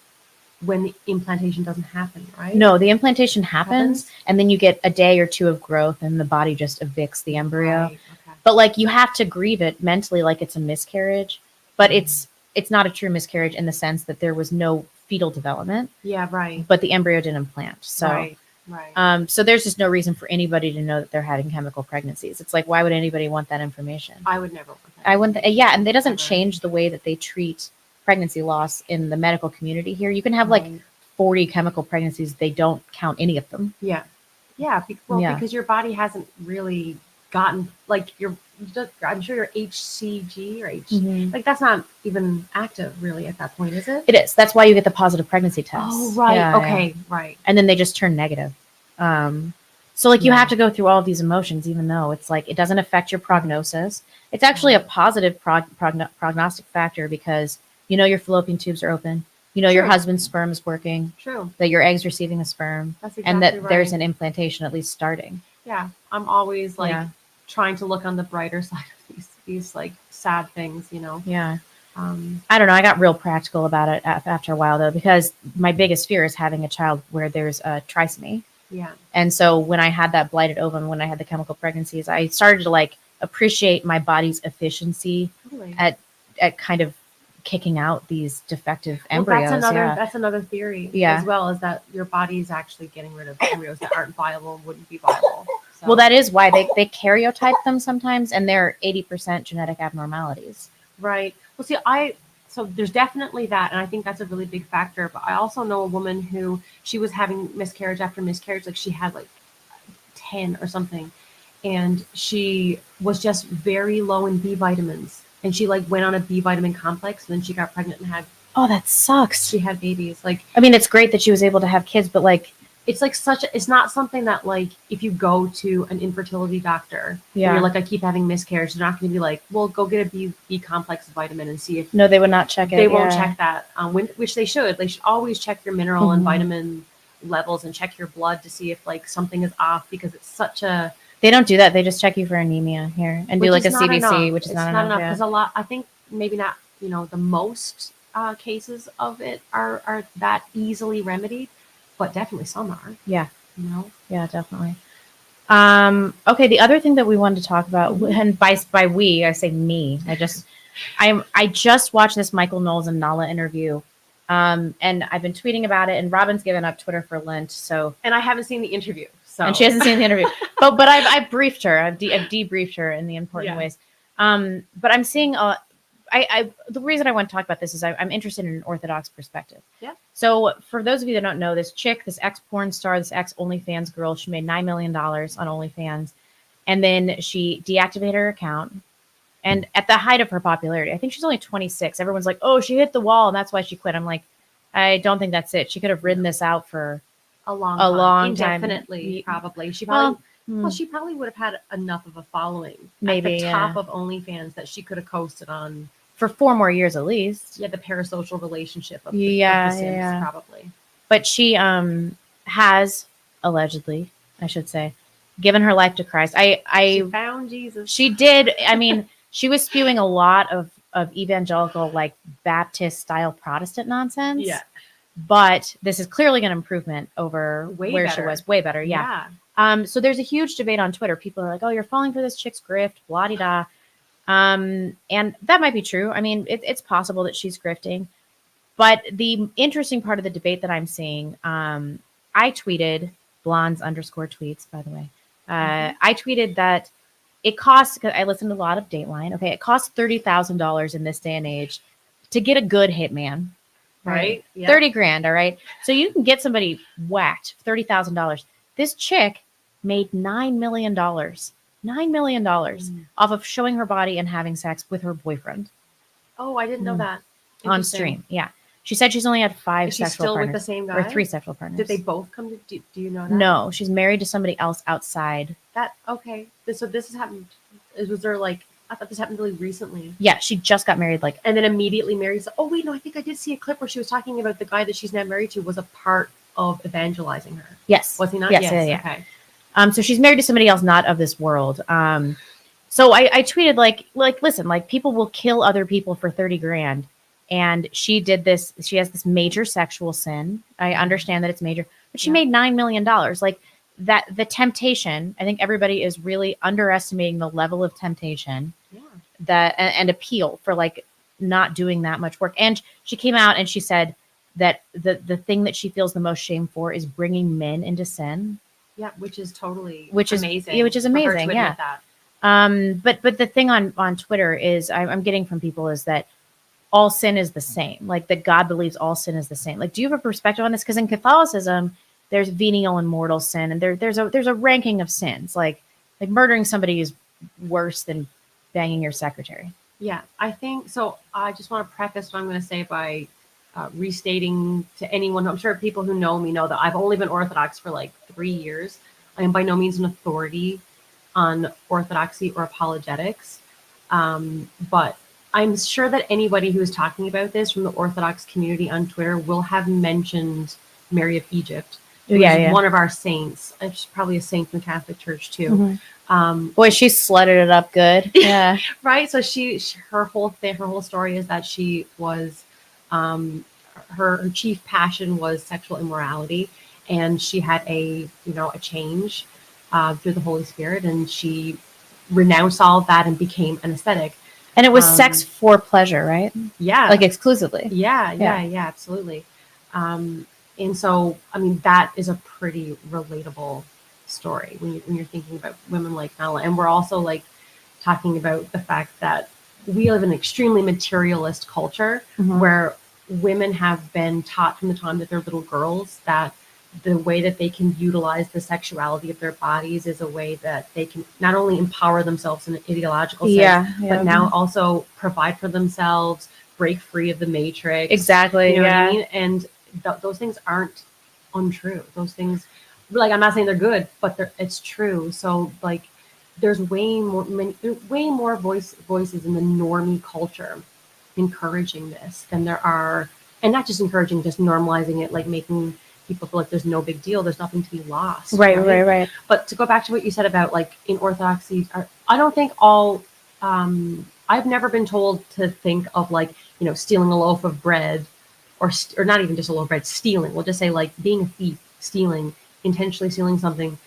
when the implantation doesn't happen, right? No, the implantation happens and then you get a day or 2 of growth and the body just evicts the embryo. Right. Okay. But like you have to grieve it mentally like it's a miscarriage, but it's not a true miscarriage in the sense that there was no fetal development. Yeah, right. But the embryo didn't implant. So right. So there's just no reason for anybody to know that they're having chemical pregnancies. It's like, why would anybody want that information? I would never want that. I wouldn't. Yeah, and it doesn't change the way that they treat pregnancy loss in the medical community here. You can have like 40 chemical pregnancies. They don't count any of them. Yeah. Yeah. Because your body hasn't really gotten like I'm sure your HCG or like that's not even active really at that point, is it? It is. That's why you get the positive pregnancy test. Oh, right. Yeah, okay. yeah. Right. And then they just turn negative. So like you have to go through all of these emotions, even though it's like, it doesn't affect your prognosis. It's actually a positive prognostic factor because you know your fallopian tubes are open. You know your husband's sperm is working. True. That your egg's receiving a sperm. That's exactly and that right. there's an implantation at least starting. Yeah. I'm always like trying to look on the brighter side of these like sad things, you know? Yeah. I don't know. I got real practical about it after a while though, because my biggest fear is having a child where there's a trisomy. Yeah. And so when I had that blighted ovum, when I had the chemical pregnancies, I started to like appreciate my body's efficiency at kind of kicking out these defective embryos. That's another theory as well, is that your body is actually getting rid of embryos that aren't viable and wouldn't be viable. So. Well, that is why they karyotype them sometimes, and they're 80% genetic abnormalities. Right. Well, see, so there's definitely that, and I think that's a really big factor. But I also know a woman who she was having miscarriage after miscarriage, like she had like 10 or something, and she was just very low in B vitamins, and she like went on a B vitamin complex, and then she got pregnant and had. Oh, that sucks. She had babies. Like, I mean, it's great that she was able to have kids, but like, it's like it's not something that like if you go to an infertility doctor and Yeah. you're like, I keep having miscarriage, they're not going to be like, well, go get a B complex vitamin and see if No, they would not check it. they won't check that, which they should. They should always check your mineral and Mhm. vitamin levels and check your blood to see if like something is off, because it's such a They don't do that. They just check you for anemia here and do which like a is not CBC, enough. which is It's not not enough. because a lot, I think maybe not, the most cases of it are that easily remedied, but definitely some are. Yeah. You Yeah, definitely. Okay, the other thing that we wanted to talk about, and by we, I say me. I just watched this Michael Knowles and Nala interview, and I've been tweeting about it. And Robyn's given up Twitter for Lent, so and I haven't seen the interview, so and she hasn't seen the interview. but I've briefed her. I've debriefed her in the important ways. But I'm seeing the reason I want to talk about this is I'm interested in an Orthodox perspective. Yeah. So for those of you that don't know, this chick, this ex-porn star, this ex-OnlyFans girl, she made $9 million on OnlyFans. And then she deactivated her account. And at the height of her popularity, I think she's only 26. Everyone's like, oh, she hit the wall and that's why she quit. I'm like, I don't think that's it. She could have ridden this out for a long time. Indefinitely, probably. She probably she probably would have had enough of a following maybe at the top of OnlyFans that she could have coasted on for 4 more years at least. Yeah, the parasocial relationship of the Sims, probably. But she has allegedly, I should say, given her life to Christ. She found Jesus. She did. I mean, she was spewing a lot of evangelical, like Baptist style Protestant nonsense. Yeah. But this is clearly an improvement over where she was. Way better. Yeah. So there's a huge debate on Twitter. People are like, oh, you're falling for this chick's grift, blah, de, da. And that might be true. I mean, it's possible that she's grifting. But the interesting part of the debate that I'm seeing, I tweeted, blondes_tweets, by the way. I tweeted that it costs, because I listened to a lot of Dateline. Okay, it costs $30,000 in this day and age to get a good hitman. Right? Yep. 30 grand, all right? So you can get somebody whacked, $30,000. This chick made $9 million. $9 million off of showing her body and having sex with her boyfriend. Oh, I didn't know that. On stream, yeah. She said she's only had 5 Is she sexual still partners. with the same guy? Or 3 sexual partners. Did they both come to, do you know that? No, she's married to somebody else outside. Okay. So this has happened, was there like, I thought this happened really recently. Yeah, she just got married and then immediately married. So, oh wait, no, I think I did see a clip where she was talking about the guy that she's now married to was a part of evangelizing her. Yes. Was he not? Yes. Yeah. Okay. So she's married to somebody else not of this world. So I tweeted like listen, like people will kill other people for 30 grand. And she did this. She has this major sexual sin. I understand that it's major, but she made $9 million. Like that, the temptation, I think everybody is really underestimating the level of temptation that and appeal for like not doing that much work. And she came out and she said that the thing that she feels the most shame for is bringing men into sin. Yeah, which is amazing. Which is amazing. Yeah. But the thing on Twitter is I'm getting from people is that all sin is the same, like that God believes all sin is the same. Like, do you have a perspective on this? Because in Catholicism, there's venial and mortal sin, and there's a ranking of sins. Like murdering somebody is worse than banging your secretary. Yeah, I think so. I just want to preface what I'm going to say by restating to anyone. I'm sure people who know me know that I've only been Orthodox for like 3 years. I am by no means an authority on Orthodoxy or apologetics, but I'm sure that anybody who is talking about this from the Orthodox community on Twitter will have mentioned Mary of Egypt, who is one of our saints. She's probably a saint in the Catholic Church too. Boy, she slutted it up good. Yeah, right. So her whole story is that she was, her chief passion was sexual immorality, and she had a change through the Holy Spirit, and she renounced all of that and became an ascetic. And it was sex for pleasure, right? Yeah. Like exclusively. Yeah, absolutely. And so, I mean, that is a pretty relatable story when you're thinking about women like Nala. And we're also like talking about the fact that we live in an extremely materialist culture where women have been taught from the time that they're little girls that the way that they can utilize the sexuality of their bodies is a way that they can not only empower themselves in an ideological sense, but now also provide for themselves, break free of the matrix. Exactly. You know what I mean? And those things aren't untrue. Those things, like, I'm not saying they're good, but it's true. So like, there's way more voices in the normie culture encouraging this than there are, and not just encouraging, just normalizing it, like making people feel like there's no big deal, there's nothing to be lost. Right. But to go back to what you said about like in orthodoxy, I don't think all. I've never been told to think of like, stealing a loaf of bread, or not even just a loaf of bread, stealing. We'll just say like being a thief, stealing, intentionally stealing something,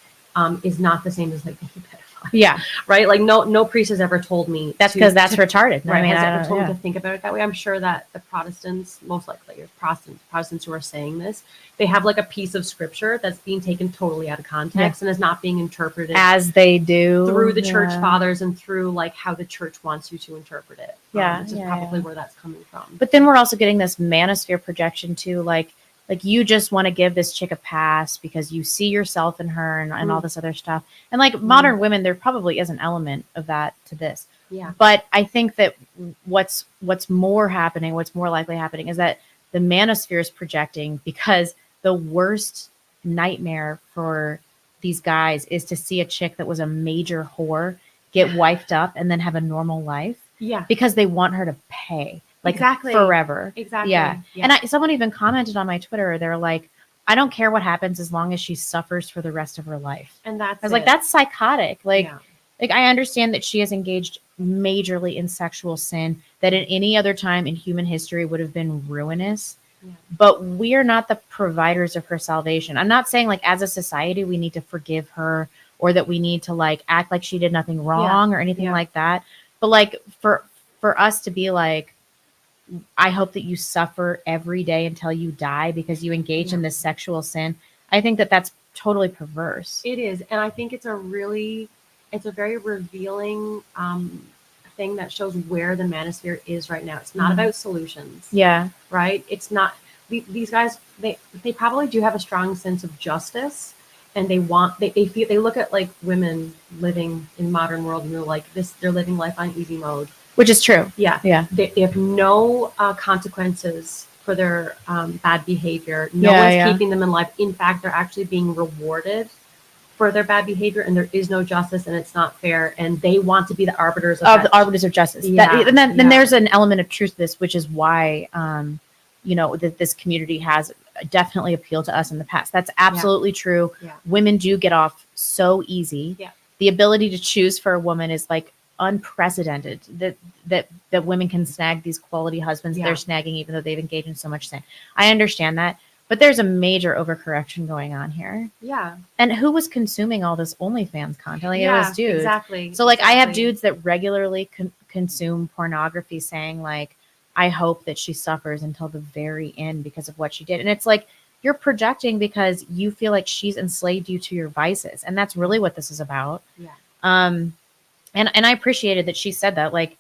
is not the same as like being a pedophile. Yeah. Right. Like no priest has ever told me That's because that's retarded. Right. I mean, has I ever don't, told yeah. me to think about it that way. I'm sure that the Protestants, most likely, Protestants who are saying this, they have like a piece of scripture that's being taken totally out of context and is not being interpreted as they do through the church fathers and through like how the church wants you to interpret it. Which is probably where that's coming from. But then we're also getting this manosphere projection too, like you just want to give this chick a pass because you see yourself in her and all this other stuff. And like modern women, there probably is an element of that to this. Yeah. But I think that what's more likely happening is that the manosphere is projecting, because the worst nightmare for these guys is to see a chick that was a major whore get wifed up and then have a normal life. Yeah. Because they want her to pay. Like exactly. forever. Exactly. Yeah. And someone even commented on my Twitter. They're like, I don't care what happens as long as she suffers for the rest of her life. And I was like, that's psychotic. Like I understand that she has engaged majorly in sexual sin that at any other time in human history would have been ruinous. Yeah. But we are not the providers of her salvation. I'm not saying like as a society we need to forgive her or that we need to like act like she did nothing wrong or anything like that. But like for us to be like, I hope that you suffer every day until you die because you engage in this sexual sin. I think that that's totally perverse. It is. And I think it's a very revealing thing that shows where the manosphere is right now. It's not about solutions. Yeah. Right? It's not, these guys, they probably do have a strong sense of justice, and they look at like women living in modern world and they're like they're living life on easy mode. Which is true. Yeah. Yeah. They have no consequences for their bad behavior. No one's keeping them in life. In fact, they're actually being rewarded for their bad behavior, and there is no justice, and it's not fair. And they want to be the arbiters of justice. Yeah. Then there's an element of truth to this, which is why that this community has definitely appealed to us in the past. That's absolutely true. Yeah. Women do get off so easy. Yeah. The ability to choose for a woman is like unprecedented, that women can snag these quality husbands they're snagging even though they've engaged in so much sin. I understand that, but there's a major overcorrection going on here. Yeah. And who was consuming all this OnlyFans content? Like it was dudes. Exactly. So like I have dudes that regularly consume pornography saying like, I hope that she suffers until the very end because of what she did. And it's like, you're projecting because you feel like she's enslaved you to your vices. And that's really what this is about. Yeah. And I appreciated that she said that. Like,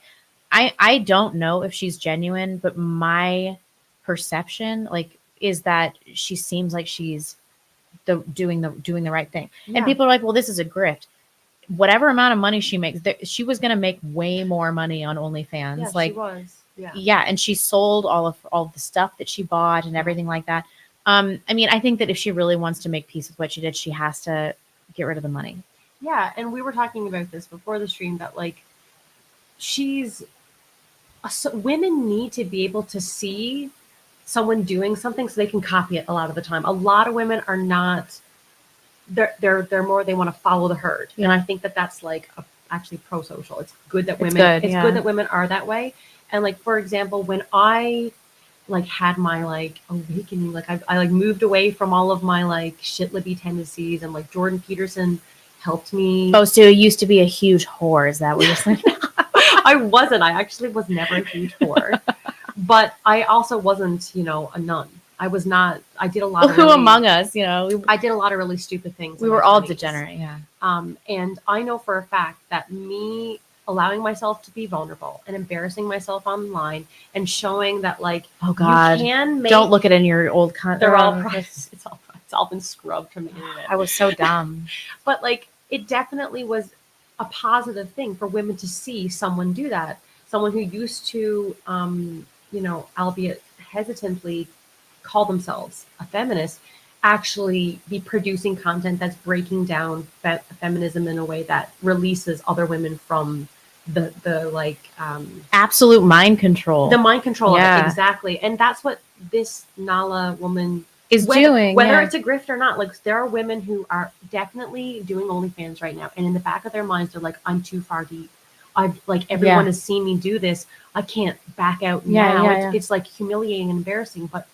I don't know if she's genuine, but my perception, like, is that she seems like she's doing the right thing. Yeah. And people are like, well, this is a grift. Whatever amount of money she makes, she was going to make way more money on OnlyFans. Yeah, like, she was. Yeah. And she sold all the stuff that she bought and everything like that. I mean, I think that if she really wants to make peace with what she did, she has to get rid of the money. Yeah, and we were talking about this before the stream, that like women need to be able to see someone doing something so they can copy it a lot of the time. A lot of women are not, they're more, they want to follow the herd. Yeah. And I think that that's like actually pro-social. It's good that women, it's good that women are that way. And like, for example, when I like had my like awakening, like I like moved away from all of my like shit libby tendencies, and like Jordan Peterson helped me. Oh, so you used to be a huge whore. Is that what you're saying? I wasn't. I actually was never a huge whore. But I also wasn't, a nun. I was not. I did a lot of who among us, I did a lot of really stupid things. We were all degenerate, yeah. And I know for a fact that me allowing myself to be vulnerable and embarrassing myself online and showing that, like, oh God, you can make, don't look at any of your old content. They're all it's all been scrubbed from the internet. I was so dumb. But like, it definitely was a positive thing for women to see someone do that. Someone who used to, albeit hesitantly, call themselves a feminist, actually be producing content that's breaking down feminism in a way that releases other women from the absolute mind control. the mind control of Yeah. it. Exactly. And that's what this Nala woman is doing. Whether yeah. it's a grift or not, like there are women who are definitely doing OnlyFans right now. And in the back of their minds, they're like, I'm too far deep. I've like everyone has seen me do this. I can't back out now. It's like humiliating and embarrassing. But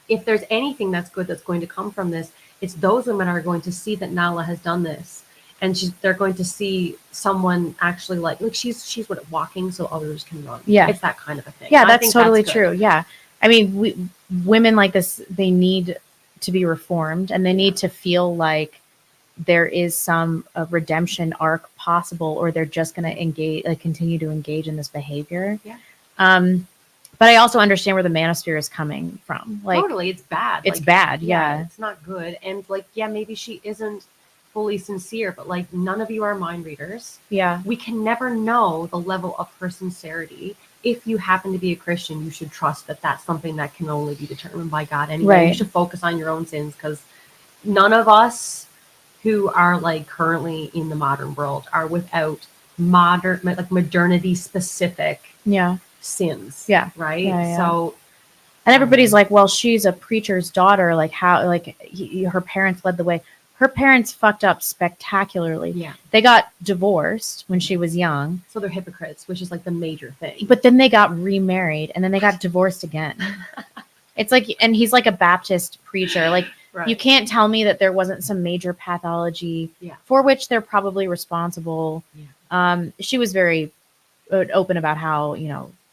if there's anything that's good that's going to come from this, it's those women are going to see that Nala has done this. And they're going to see someone actually like she's what walking so others can run. Yeah. It's that kind of a thing. Yeah, that's totally true. Yeah. I mean, women like this, they need to be reformed, and they need to feel like there is some redemption arc possible, or they're just going to engage, like continue to engage in this behavior. Yeah. But I also understand where the manosphere is coming from. Like, totally, it's bad. It's bad. Yeah. It's not good. And like, yeah, maybe she isn't fully sincere, but like none of you are mind readers. Yeah. We can never know the level of her sincerity. If you happen to be a Christian, you should trust that that's something that can only be determined by God anyway. Right. You should focus on your own sins, because none of us who are like currently in the modern world are without modernity specific sins. Yeah. Right. Yeah. So, and everybody's like, well, she's a preacher's daughter. Like how, like her parents led the way. Her parents fucked up spectacularly. Yeah. They got divorced when she was young. So they're hypocrites, which is like the major thing. But then they got remarried, and then they got divorced again. It's like, and he's like a Baptist preacher. Like, you can't tell me that there wasn't some major pathology for which they're probably responsible. Yeah. She was very open about how,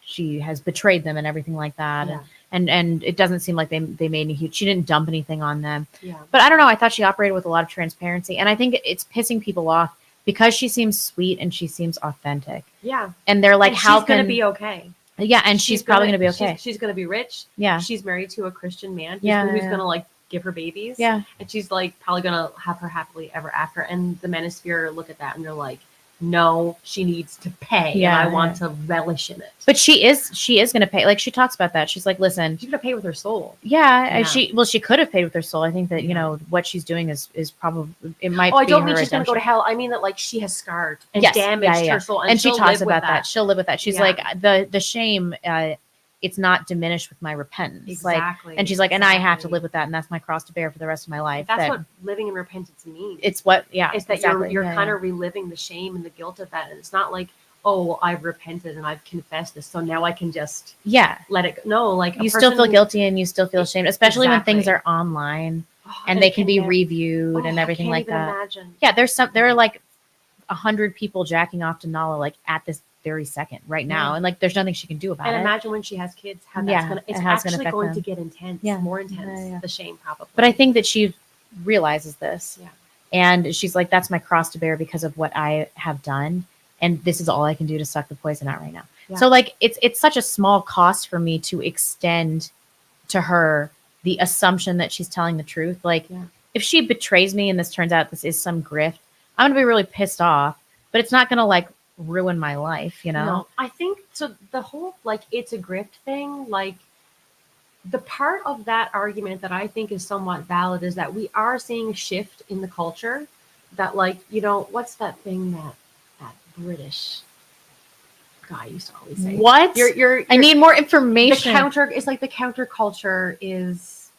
she has betrayed them and everything like that. Yeah. And it doesn't seem like they made any huge, she didn't dump anything on them. Yeah. But I don't know. I thought she operated with a lot of transparency. And I think it's pissing people off because she seems sweet and she seems authentic. Yeah. And they're like, how she's going to be okay. Yeah. And she's probably going to be okay. She's going to be rich. Yeah. She's married to a Christian man. Who's going to like give her babies. Yeah. And she's like probably going to have her happily ever after. And the Manosphere look at that and they're like, no, she needs to pay. Yeah, and I want to relish in it. But she is going to pay. Like, she talks about that. She's like, listen, she's going to pay with her soul. Yeah. She could have paid with her soul. I think that, what she's doing is probably, it might be I don't her mean she's going to go to hell. I mean that like she has scarred and damaged her soul. And she talks about that. She'll live with that. She's like, the shame, it's not diminished with my repentance. Exactly. Like, and she's like, and I have to live with that, and that's my cross to bear for the rest of my life. That's what living in repentance means. It's what, it's that you're kind of reliving the shame and the guilt of that, and it's not like, oh, I've repented and I've confessed this, so now I can just let it go. No, like you still feel guilty and you still feel ashamed, especially when things are online and they can be reviewed and everything like that. Imagine. Yeah, there are like 100 people jacking off to Nala like at this very second right now, and like there's nothing she can do about it. And imagine when she has kids, how that's gonna actually going to get intense, more intense. The shame probably. But I think that she realizes this, and she's like, that's my cross to bear because of what I have done, and this is all I can do to suck the poison out right now. So like it's such a small cost for me to extend to her the assumption that she's telling the truth. Like if she betrays me and this turns out this is some grift, I'm gonna be really pissed off, but it's not gonna like ruin my life, No, I think so. The whole like it's a grift thing, like the part of that argument that I think is somewhat valid is that we are seeing a shift in the culture that like, what's that thing that British guy used to always say? What? I need more information. It's like the counterculture is,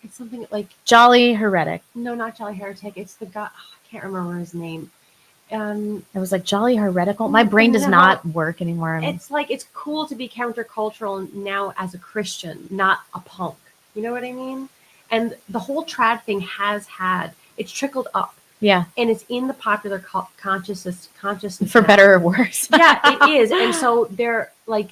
it's something like Jolly Heretic. No, not Jolly Heretic. It's the guy, I can't remember his name. It was like Jolly Heretical. My brain does not work anymore. It's like it's cool to be countercultural now as a Christian, not a punk. You know what I mean? And the whole trad thing it's trickled up. Yeah. And it's in the popular consciousness for better or worse. Yeah, it is. And so they're like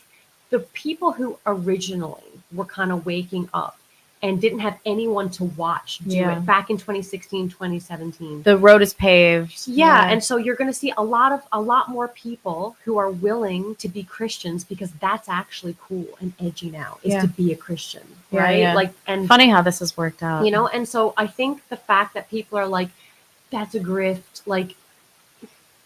the people who originally were kind of waking up and didn't have anyone to watch do it back in 2016, 2017. The road is paved. Yeah. And so you're going to see a lot more people who are willing to be Christians because that's actually cool and edgy now is to be a Christian. Right. Yeah. Like, and funny how this has worked out. And so I think the fact that people are like, that's a grift, like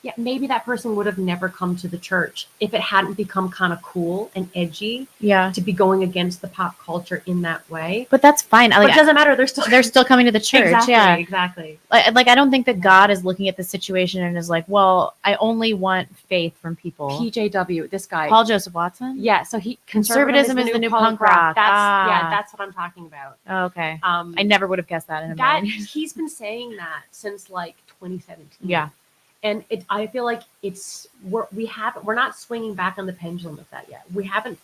Yeah, maybe that person would have never come to the church if it hadn't become kind of cool and edgy Yeah. to be going against the pop culture in that way. But that's fine. But it doesn't matter. They're still coming to the church. Exactly, Yeah. exactly. Like I don't think that God is looking at the situation and is like, well, I only want faith from people. PJW, this guy. Paul Joseph Watson? Yeah, so conservatism is the new punk rock. That's what I'm talking about. Okay. I never would have guessed that in a million years. He's been saying that since like 2017. Yeah. And I feel like we're not swinging back on the pendulum of that yet. We haven't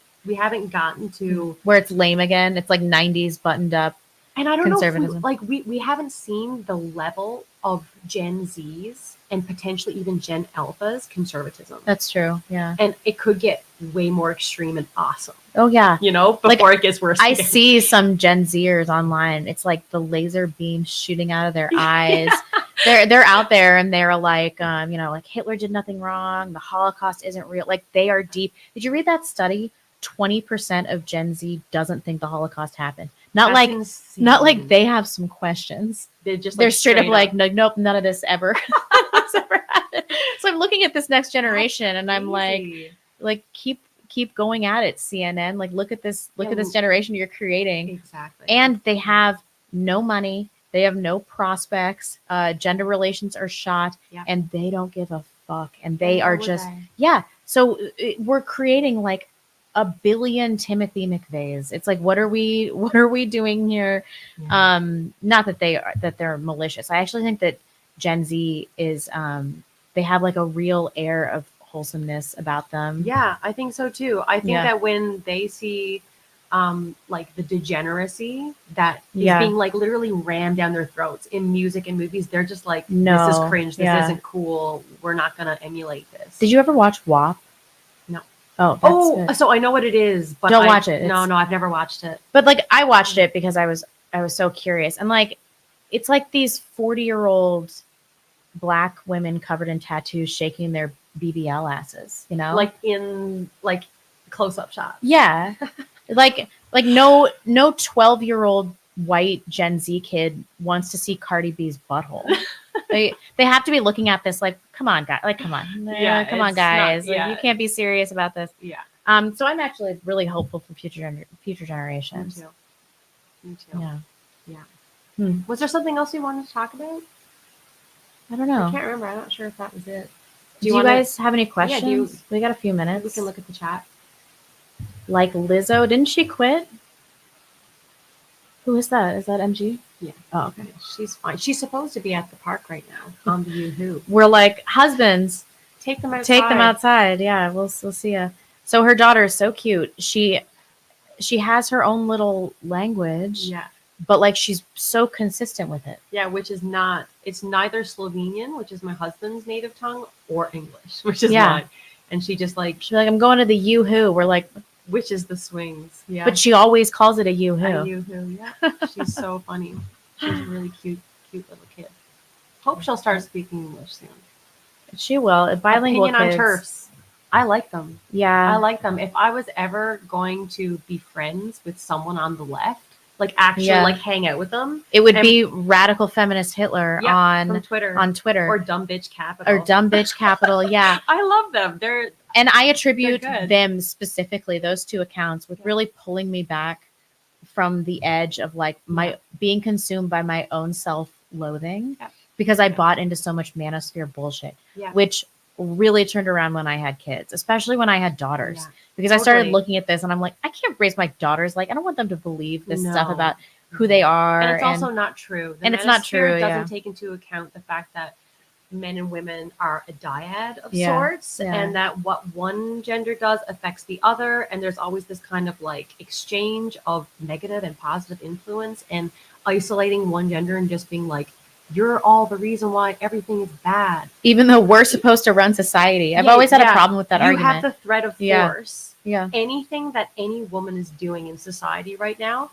gotten to where it's lame again. It's like 90s buttoned up. And I don't conservatism. know if we haven't seen the level of Gen Z's and potentially even Gen Alpha's conservatism. That's true. Yeah. And it could get way more extreme and awesome. Oh yeah. Before it gets worse. I see some Gen Zers online. It's like the laser beams shooting out of their eyes. They're out there and they're like, like Hitler did nothing wrong. The Holocaust isn't real. Like they are deep. Did you read that study? 20% of Gen Z doesn't think the Holocaust happened. Not like they have some questions. They're straight up like, no, nope, none of this ever. ever happened. So I'm looking at this next generation and I'm like keep going at it, CNN. Like look at this generation you're creating. Exactly. And they have no money. They have no prospects. Gender relations are shot, and they don't give a fuck. And they are just So we're creating like a billion Timothy McVeighs. It's like, what are we doing here? Yeah. Not that they're malicious. I actually think that Gen Z is they have like a real air of wholesomeness about them. Yeah, I think so too. I think that when they see like the degeneracy that is being like literally rammed down their throats in music and movies, they're just like, no, this is cringe. This isn't cool. We're not gonna emulate this. Did you ever watch WAP? No. Oh, so I know what it is, but don't watch it. No, I've never watched it. But like I watched it because I was so curious. And like it's like these 40-year-old Black women covered in tattoos shaking their BBL asses, like in like close-up shots. Yeah. like no 12-year-old white Gen Z kid wants to see Cardi B's butthole. they have to be looking at this like, come on, guys. Like, come on. Come on, guys. Like, you can't be serious about this. Yeah. So I'm actually really hopeful for future generations. Me too. Yeah. Was there something else you wanted to talk about? I don't know. I can't remember. I'm not sure if that was it. Do you guys have any questions? Yeah, we got a few minutes. We can look at the chat. Like Lizzo, didn't she quit? Who is that? Is that MG? Yeah. Oh, okay. Yeah, she's fine. She's supposed to be at the park right now on the Yoo-hoo. We're like, husbands, take them outside. Take them outside. Yeah, we'll see ya. So her daughter is so cute. She has her own little language. Yeah. But like she's so consistent with it. Yeah, which is not. It's neither Slovenian, which is my husband's native tongue, or English, which is mine. And she just like she's like, I'm going to the Yoo-hoo. We're like, which is the swings. Yeah. But she always calls it a Yoo-hoo. A Yoo-hoo, yeah. She's so funny. She's a really cute little kid. Hope she'll start speaking English soon. She will. Bilingual Opinion kids. on TERFs. I like them. Yeah. I like them. If I was ever going to be friends with someone on the left, like actually like hang out with them, it would be radical feminist Hitler on Twitter. Or dumb bitch capital. Yeah. I love them. And I attribute them specifically, those two accounts, with really pulling me back from the edge of like my being consumed by my own self-loathing because I bought into so much Manosphere bullshit, which really turned around when I had kids, especially when I had daughters, because I started looking at this and I'm like, I can't raise my daughters. Like, I don't want them to believe this stuff about who they are. And it's also not true. It's not true. It doesn't take into account the fact that men and women are a dyad of sorts, and that what one gender does affects the other, and there's always this kind of like exchange of negative and positive influence, and isolating one gender and just being like, you're all the reason why everything is bad, even though we're supposed to run society. I've always had a problem with that argument. You have the threat of force. Anything that any woman is doing in society right now,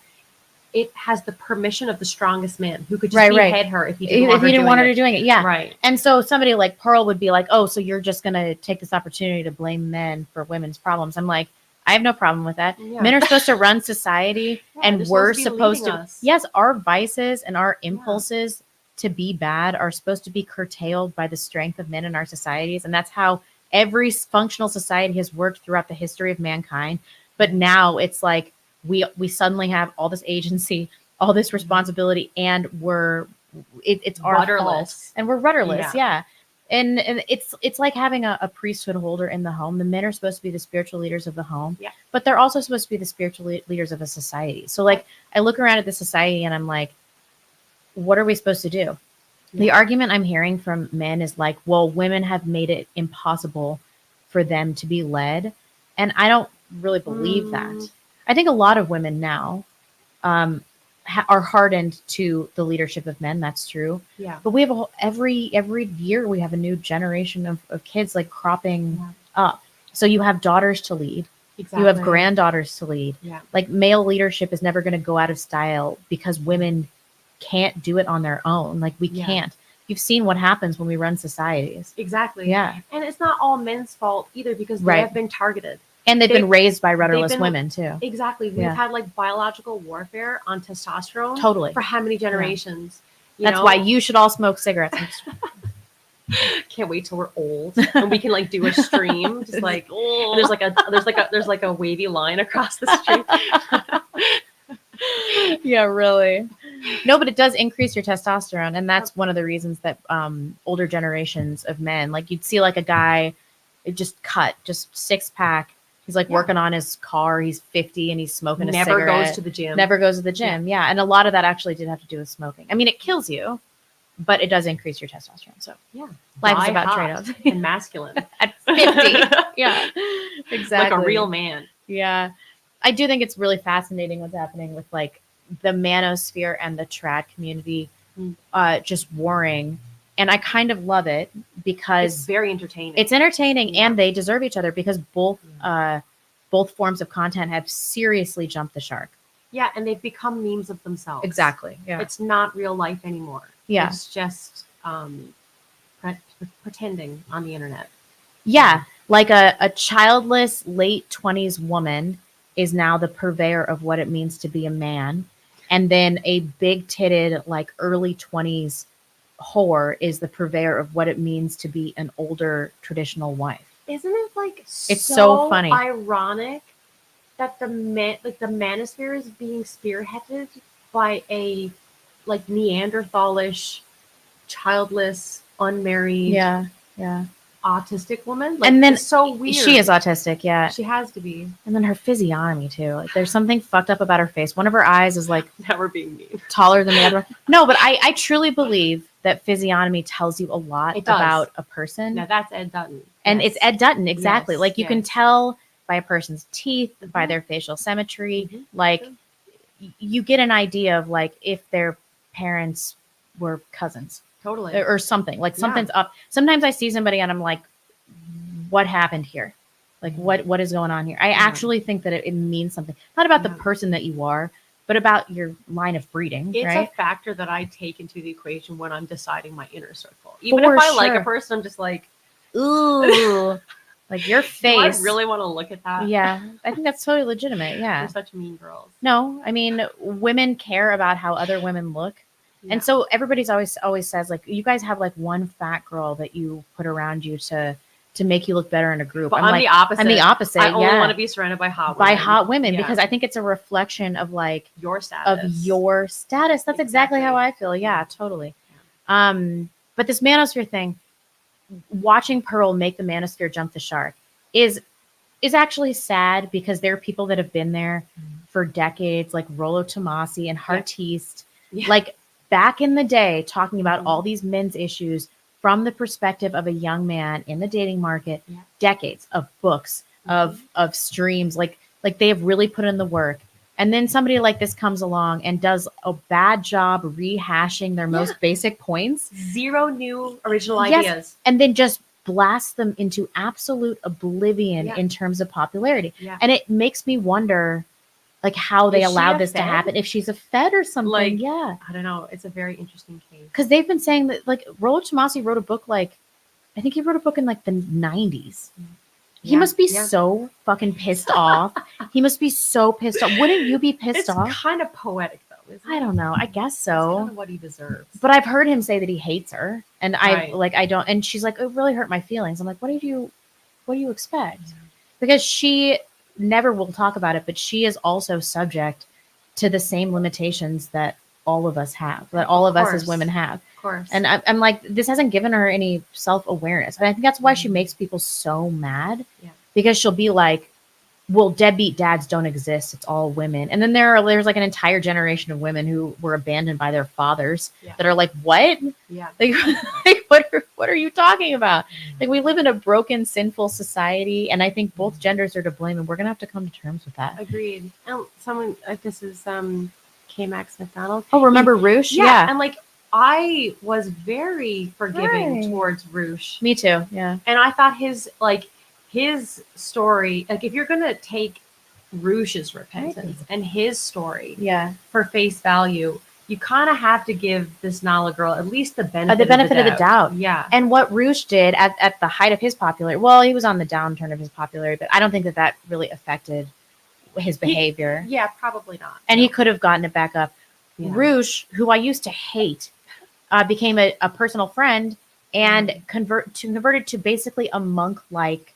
it has the permission of the strongest man who could just behead her if he didn't want her doing it. Yeah. Right. And so somebody like Pearl would be like, oh, so you're just going to take this opportunity to blame men for women's problems. I'm like, I have no problem with that. Yeah. Men are supposed to run society and we're supposed to. Yes, our vices and our impulses to be bad are supposed to be curtailed by the strength of men in our societies. And that's how every functional society has worked throughout the history of mankind. But now it's like we suddenly have all this agency, all this responsibility, and it's our fault. Rudderless. And we're rudderless. Yeah. And it's like having a priesthood holder in the home. The men are supposed to be the spiritual leaders of the home, but they're also supposed to be the spiritual leaders of a society. So like I look around at the society and I'm like, what are we supposed to do? The argument I'm hearing from men is like, well, women have made it impossible for them to be led. And I don't really believe that. I think a lot of women now are hardened to the leadership of men. That's true. Yeah. But we have every year we have a new generation of kids like cropping up. So you have daughters to lead. Exactly. You have granddaughters to lead. Yeah. Like male leadership is never going to go out of style because women can't do it on their own. Like we can't. You've seen what happens when we run societies. Exactly. Yeah. And it's not all men's fault either because they have been targeted. And they've been raised by rudderless women too. Exactly. We've had like biological warfare on testosterone. Totally. For how many generations? Yeah. That's why you should all smoke cigarettes. Can't wait till we're old and we can like do a stream. Just like there's like a wavy line across the street. Yeah, really. No, but it does increase your testosterone, and that's one of the reasons that older generations of men, like you'd see like a guy just six pack. He's like working on his car. He's 50 and he's smoking a cigarette. Never goes to the gym. Never goes to the gym. Yeah. And a lot of that actually did have to do with smoking. I mean, it kills you, but it does increase your testosterone. So life is about trade-offs. And masculine. At 50. Yeah, exactly. Like a real man. Yeah. I do think it's really fascinating what's happening with like the manosphere and the trad community just warring. And I kind of love it because it's very entertaining. It's entertaining and they deserve each other because both forms of content have seriously jumped the shark. Yeah, and they've become memes of themselves. Exactly. Yeah. It's not real life anymore. Yeah. It's just pretending on the internet. Yeah. Like a childless late 20s woman is now the purveyor of what it means to be a man. And then a big-titted, like early 20s whore is the purveyor of what it means to be an older traditional wife. Isn't it like it's so funny, ironic that the manosphere is being spearheaded by a like Neanderthalish, childless, unmarried, autistic woman? Like, and then it's so weird. She is autistic, yeah. She has to be. And then her physiognomy too. Like there's something fucked up about her face. One of her eyes is like now we're being mean. Taller than the other one. No, but I truly believe that physiognomy tells you a lot about a person. Now that's Ed Dutton. And it's Ed Dutton, exactly. Yes, like you can tell by a person's teeth, by their facial symmetry, like you get an idea of like if their parents were cousins. Totally. Or something. Like something's up. Sometimes I see somebody and I'm like, what happened here? Like what is going on here? I actually think that it means something. Not about the person that you are, but about your line of breeding. It's right? a factor that I take into the equation when I'm deciding my inner circle. Even if I like a person, I'm just like, ooh, like your face. Do I really want to look at that? Yeah, I think that's totally legitimate. Yeah. They're such mean girls. No, I mean, women care about how other women look. Yeah. And so everybody's always says like, you guys have like one fat girl that you put around you to make you look better in a group. But I'm the opposite. I'm the opposite. I only want to be surrounded by hot women. Because I think it's a reflection of like your status. That's exactly how I feel. Yeah, totally. Yeah. But this manosphere thing, watching Pearl make the manosphere jump the shark is actually sad because there are people that have been there for decades, like Rollo Tomasi and Heartiste, like back in the day, talking about all these men's issues from the perspective of a young man in the dating market, decades of books, of streams, like they have really put in the work. And then somebody like this comes along and does a bad job rehashing their most basic points. Zero new original ideas. And then just blast them into absolute oblivion in terms of popularity. Yeah. And it makes me wonder like how they allowed this to happen. If she's a fed or something. Like, I don't know. It's a very interesting case. Because they've been saying that like Rollo Tomasi wrote a book like, I think he wrote a book in like the 90s. He must be so fucking pissed off. He must be so pissed off. Wouldn't you be pissed off? It's kind of poetic though. is I don't know. I guess It's so. kind of what he deserves. But I've heard him say that he hates her, and Right. I don't. And she's like, it really hurt my feelings. I'm like, what do you expect? Because she never will talk about it, but she is also subject to the same limitations that all of us have, that all of us as women have. Of course. And I'm like, this hasn't given her any self-awareness. And I think that's why she makes people so mad. Yeah. Because she'll be like, well, deadbeat dads don't exist. It's all women. And then there's like an entire generation of women who were abandoned by their fathers that are like, what? Yeah. Like what are you talking about? Like, we live in a broken, sinful society. And I think both genders are to blame. And we're going to have to come to terms with that. Agreed. And someone, this is K. Max McDonald. Oh, remember Roosh? Yeah. And like, I was very forgiving towards Roosh. Me too. Yeah. And I thought his story, like if you're going to take Roosh's repentance and his story for face value, you kind of have to give this Nala girl at least the benefit of the doubt. Yeah. And what Roosh did at the height of his popularity, well, he was on the downturn of his popularity, but I don't think that really affected his behavior. Probably not. And he could have gotten it back up. Yeah. Roosh, who I used to hate, became a personal friend and converted to basically a monk-like.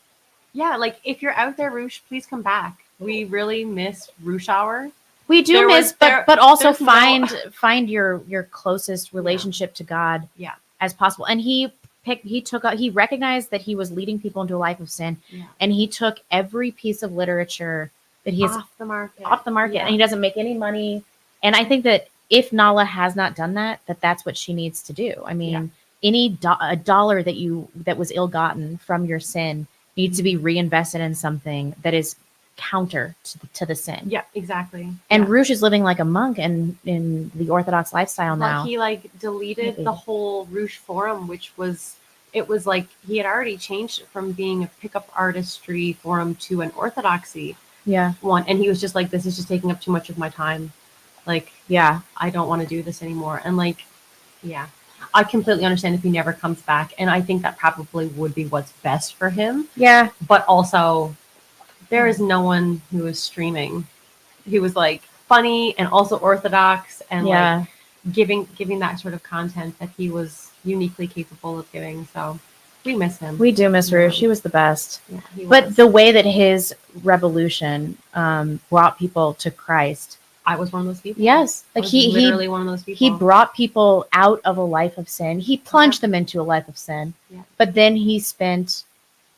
Yeah, like if you're out there, Roosh, please come back. We really miss Roosh Hour. We do but also find your closest relationship to God as possible. And he recognized that he was leading people into a life of sin, and he took every piece of literature that he has off the market, and he doesn't make any money. And I think that if Nala has not done that, that's what she needs to do. I mean, a dollar that was ill-gotten from your sin needs to be reinvested in something that is counter to the sin. Yeah, exactly. And Roosh is living like a monk in the Orthodox lifestyle now. He deleted the whole Roosh forum, which was like he had already changed it from being a pickup artistry forum to an orthodoxy one, and he was just like, this is just taking up too much of my time. Like, I don't want to do this anymore. And like, I completely understand if he never comes back, and I think that probably would be what's best for him. Yeah. But also, there is no one who is streaming who was like funny and also orthodox and like giving that sort of content that he was uniquely capable of giving. So we miss him. We do miss Roosh. He was the best. Yeah, he but was. The way that his revolution brought people to Christ. I was one of those people. Yes. Like he literally one of those people. He brought people out of a life of sin. He plunged them into a life of sin. Yeah. But then he spent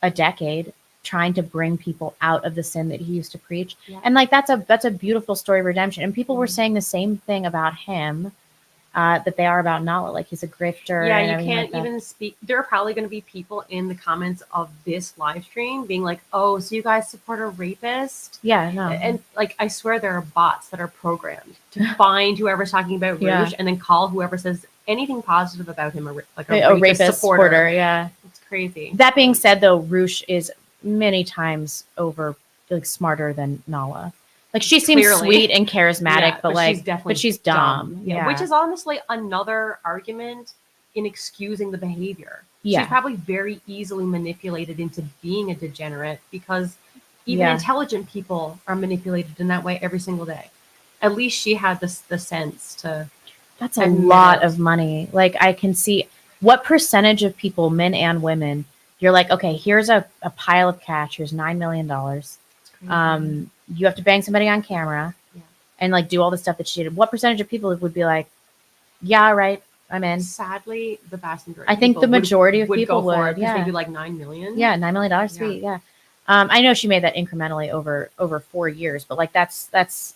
a decade trying to bring people out of the sin that he used to preach. Yeah. And like that's a beautiful story of redemption. And people were saying the same thing about him that they are about Nala. Like he's a grifter. Yeah, you can't even speak. There are probably going to be people in the comments of this live stream being like, oh, so you guys support a rapist? Yeah, no. And like, I swear there are bots that are programmed to find whoever's talking about Roosh and then call whoever says anything positive about him a rapist supporter. Yeah. It's crazy. That being said, though, Roosh is many times over smarter than Nala. Like she seems sweet and charismatic, but she's dumb. Yeah. Which is honestly another argument in excusing the behavior. Yeah. She's probably very easily manipulated into being a degenerate because even intelligent people are manipulated in that way every single day. At least she had the sense to. That's a lot of money. Like I can see what percentage of people, men and women, you're like, okay, here's a pile of cash. Here's $9 million. You have to bang somebody on camera and like do all the stuff that she did. What percentage of people would be like, yeah, right, I'm in? Sadly, the vast majority. I think the majority of people would. Yeah, maybe like $9 million. Yeah, $9 million. Sweet. Yeah. I know she made that incrementally over 4 years, but like that's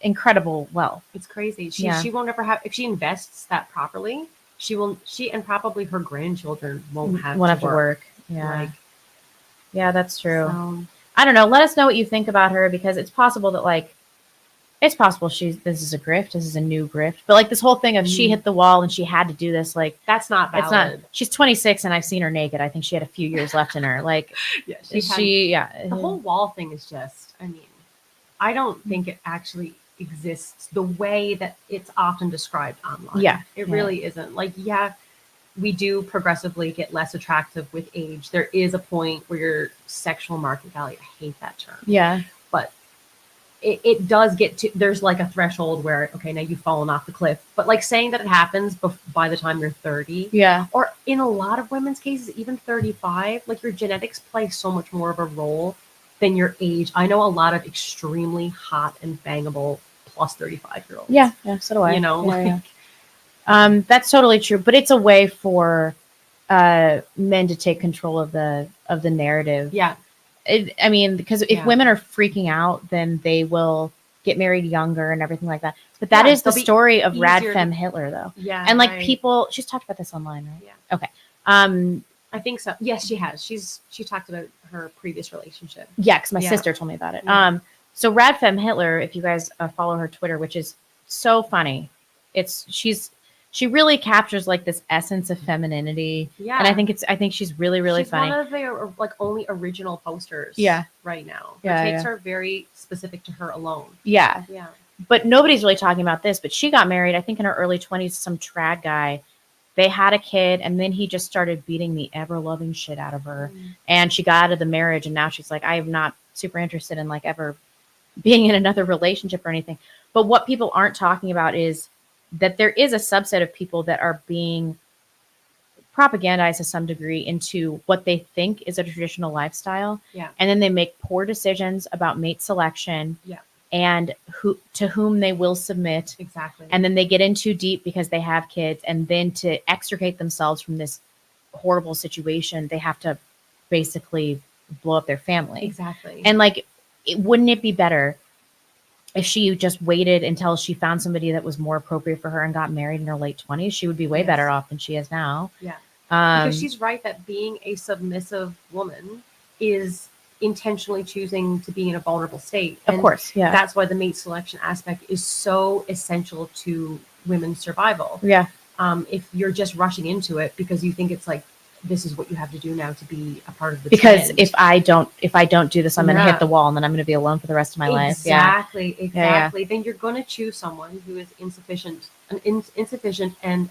incredible wealth. It's crazy. She won't ever have, if she invests that properly. She and probably her grandchildren won't have to work. Yeah. That's true. So, I don't know. Let us know what you think about her because it's possible that this is a grift. This is a new grift. But like this whole thing of she hit the wall and she had to do this, like that's not valid. It's not. She's 26 and I've seen her naked. I think she had a few years left in her. Like the whole wall thing is just, I mean, I don't think it actually exists the way that it's often described online. Yeah. It really isn't. Like, we do progressively get less attractive with age. There is a point where your sexual market value, I hate that term. Yeah. But it does get to, there's like a threshold where, okay, now you've fallen off the cliff. But like saying that it happens by the time you're 30, Yeah. or in a lot of women's cases, even 35, like your genetics play so much more of a role than your age. I know a lot of extremely hot and bangable plus 35-year-olds. Yeah. Yeah. So do I. You know, Yeah, yeah. That's totally true. But it's a way for men to take control of the narrative. yeah. I mean, because if Yeah. women are freaking out, then they will get married younger and everything like that. But that is the they'll be story of Rad easier Femme Hitler, though. Yeah. And like right. people, she's talked about this online, right? Yeah. Okay. I think so. Yes, she has. She talked about her previous relationship. Yeah, because my Yeah. sister told me about it. Yeah. So Rad Femme Hitler, if you guys follow her Twitter, which is so funny, she really captures like this essence of femininity. Yeah. And I think she's really, really She's funny. one of the like only original posters. Yeah. Right now. Her Yeah, takes yeah. are very specific to her alone. Yeah. Yeah. But nobody's really talking about this. But she got married, I think, in her early 20s to some trad guy. They had a kid, and then he just started beating the ever-loving shit out of her. And she got out of the marriage, and now she's like, I am not super interested in like ever being in another relationship or anything. But what people aren't talking about is that there is a subset of people that are being propagandized to some degree into what they think is a traditional lifestyle. Yeah. And then they make poor decisions about mate selection. Yeah. And to whom they will submit. Exactly. And then they get in too deep because they have kids. And then to extricate themselves from this horrible situation, they have to basically blow up their family. Exactly. And like, wouldn't it be better if she just waited until she found somebody that was more appropriate for her and got married in her late 20s? She would be way Yes. better off than she is now. Yeah. Because she's right that being a submissive woman is intentionally choosing to be in a vulnerable state. Of course, yeah. That's why the mate selection aspect is so essential to women's survival. Yeah. If you're just rushing into it because you think it's like, this is what you have to do now to be a part of the because trend. if I don't do this, I'm going to Yeah. hit the wall and then I'm going to be alone for the rest of my life. Exactly. Yeah. Exactly. Then you're going to choose someone who is insufficient and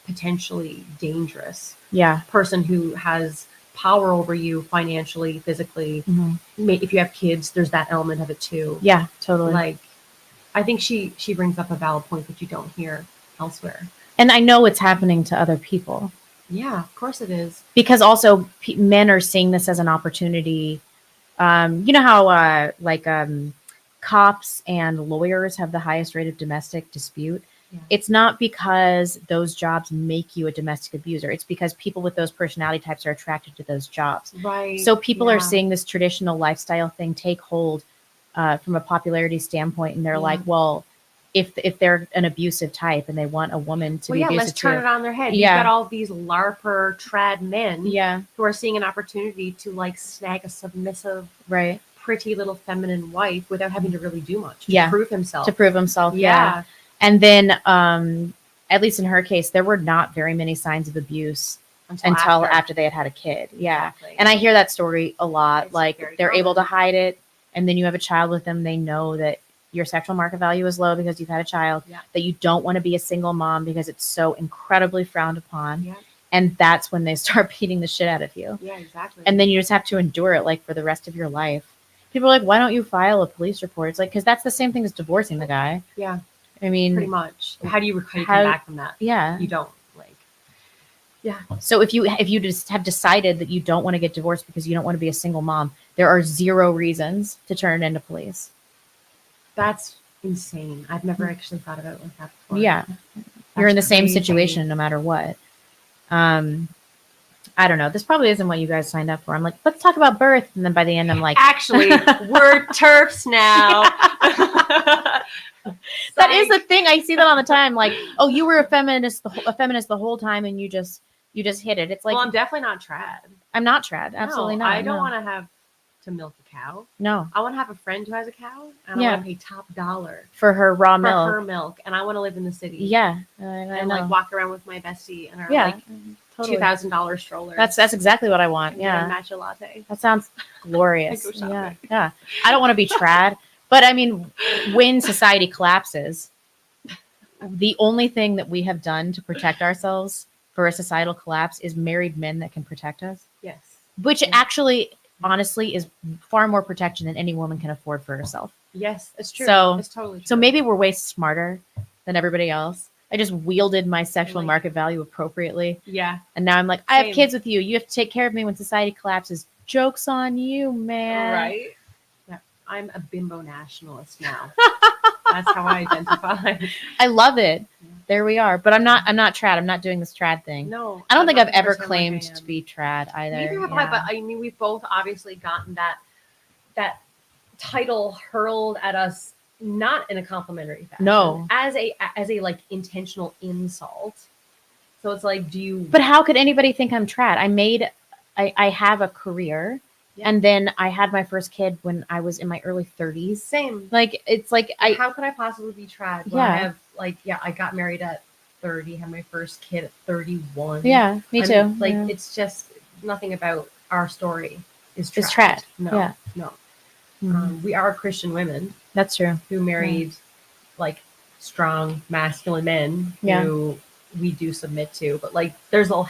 potentially dangerous. Yeah. Person who has power over you financially, physically. Mm-hmm. If you have kids, there's that element of it too. Yeah, totally. Like, I think she brings up a valid point that you don't hear elsewhere. And I know it's happening to other people. Yeah, of course it is. Because also men are seeing this as an opportunity. You know how cops and lawyers have the highest rate of domestic dispute? Yeah. It's not because those jobs make you a domestic abuser. It's because people with those personality types are attracted to those jobs. Right. So people are seeing this traditional lifestyle thing take hold from a popularity standpoint. And they're like, well, if they're an abusive type and they want a woman to be abusive, let's turn it on their head. Yeah. You've got all these LARPer trad men who are seeing an opportunity to like snag a submissive, right, pretty little feminine wife without having to really do much to prove himself. Yeah. And then, at least in her case, there were not very many signs of abuse until after they had a kid. Yeah. Exactly. And I hear that story a lot. It's like they're able to hide it. And then you have a child with them. They know that your sexual market value is low because you've had a child, that you don't want to be a single mom because it's so incredibly frowned upon. Yeah. And that's when they start beating the shit out of you. Yeah, exactly. And then you just have to endure it like for the rest of your life. People are like, why don't you file a police report? It's like, because that's the same thing as divorcing the guy. Yeah. I mean, pretty much. How do you come back from that? Yeah. You don't So if you just have decided that you don't want to get divorced because you don't want to be a single mom, there are zero reasons to turn it into police. That's insane. I've never actually thought about it like that before. Yeah. You're in the same situation no matter what. I don't know. This probably isn't what you guys signed up for. I'm like, let's talk about birth. And then by the end, I'm like, actually, we're TERFs now. That is the thing. I see that all the time. Like, oh, you were a feminist the whole time and you just hit it. It's like, well, I'm definitely not trad. I'm not trad. Absolutely not. I don't want to have to milk a cow. No. I want to have a friend who has a cow and I want to pay top dollar for her raw milk. For her milk. And I want to live in the city. Yeah. And like walk around with my bestie and our totally. $2,000 stroller. That's exactly what I want. And matcha latte. That sounds glorious. Yeah. I don't want to be trad, but I mean, when society collapses, the only thing that we have done to protect ourselves for a societal collapse is married men that can protect us. Yes. Which actually honestly is far more protection than any woman can afford for herself. Yes, it's true. So, It's totally true. so maybe we're way smarter than everybody else. I just wielded my sexual Like- market value appropriately. Yeah. And now I'm like, I have Same. kids with you. You have to take care of me when society collapses. Joke's on you, man. Right? Yeah. I'm a bimbo nationalist now. That's how I identify. I love it. Yeah. There we are. But I'm not trad. I'm not doing this trad thing. No. I don't I'm think not I've ever 100% like claimed I am. to be trad either. Neither have I, Yeah. but I mean, we've both obviously gotten that title hurled at us, not in a complimentary fashion. No. As a like intentional insult. So it's like, do you? But how could anybody think I'm trad? I have a career, Yeah. and then I had my first kid when I was in my early 30s. Same. Like it's like How could I possibly be trad? When Yeah. I have I got married at 30, had my first kid at 31. yeah, me I too. mean, like Yeah. it's just nothing about our story is trad. It's trad. No, Yeah. no. Mhm. We are Christian women That's true. who married like strong masculine men Yeah. who we do submit to, but like there's a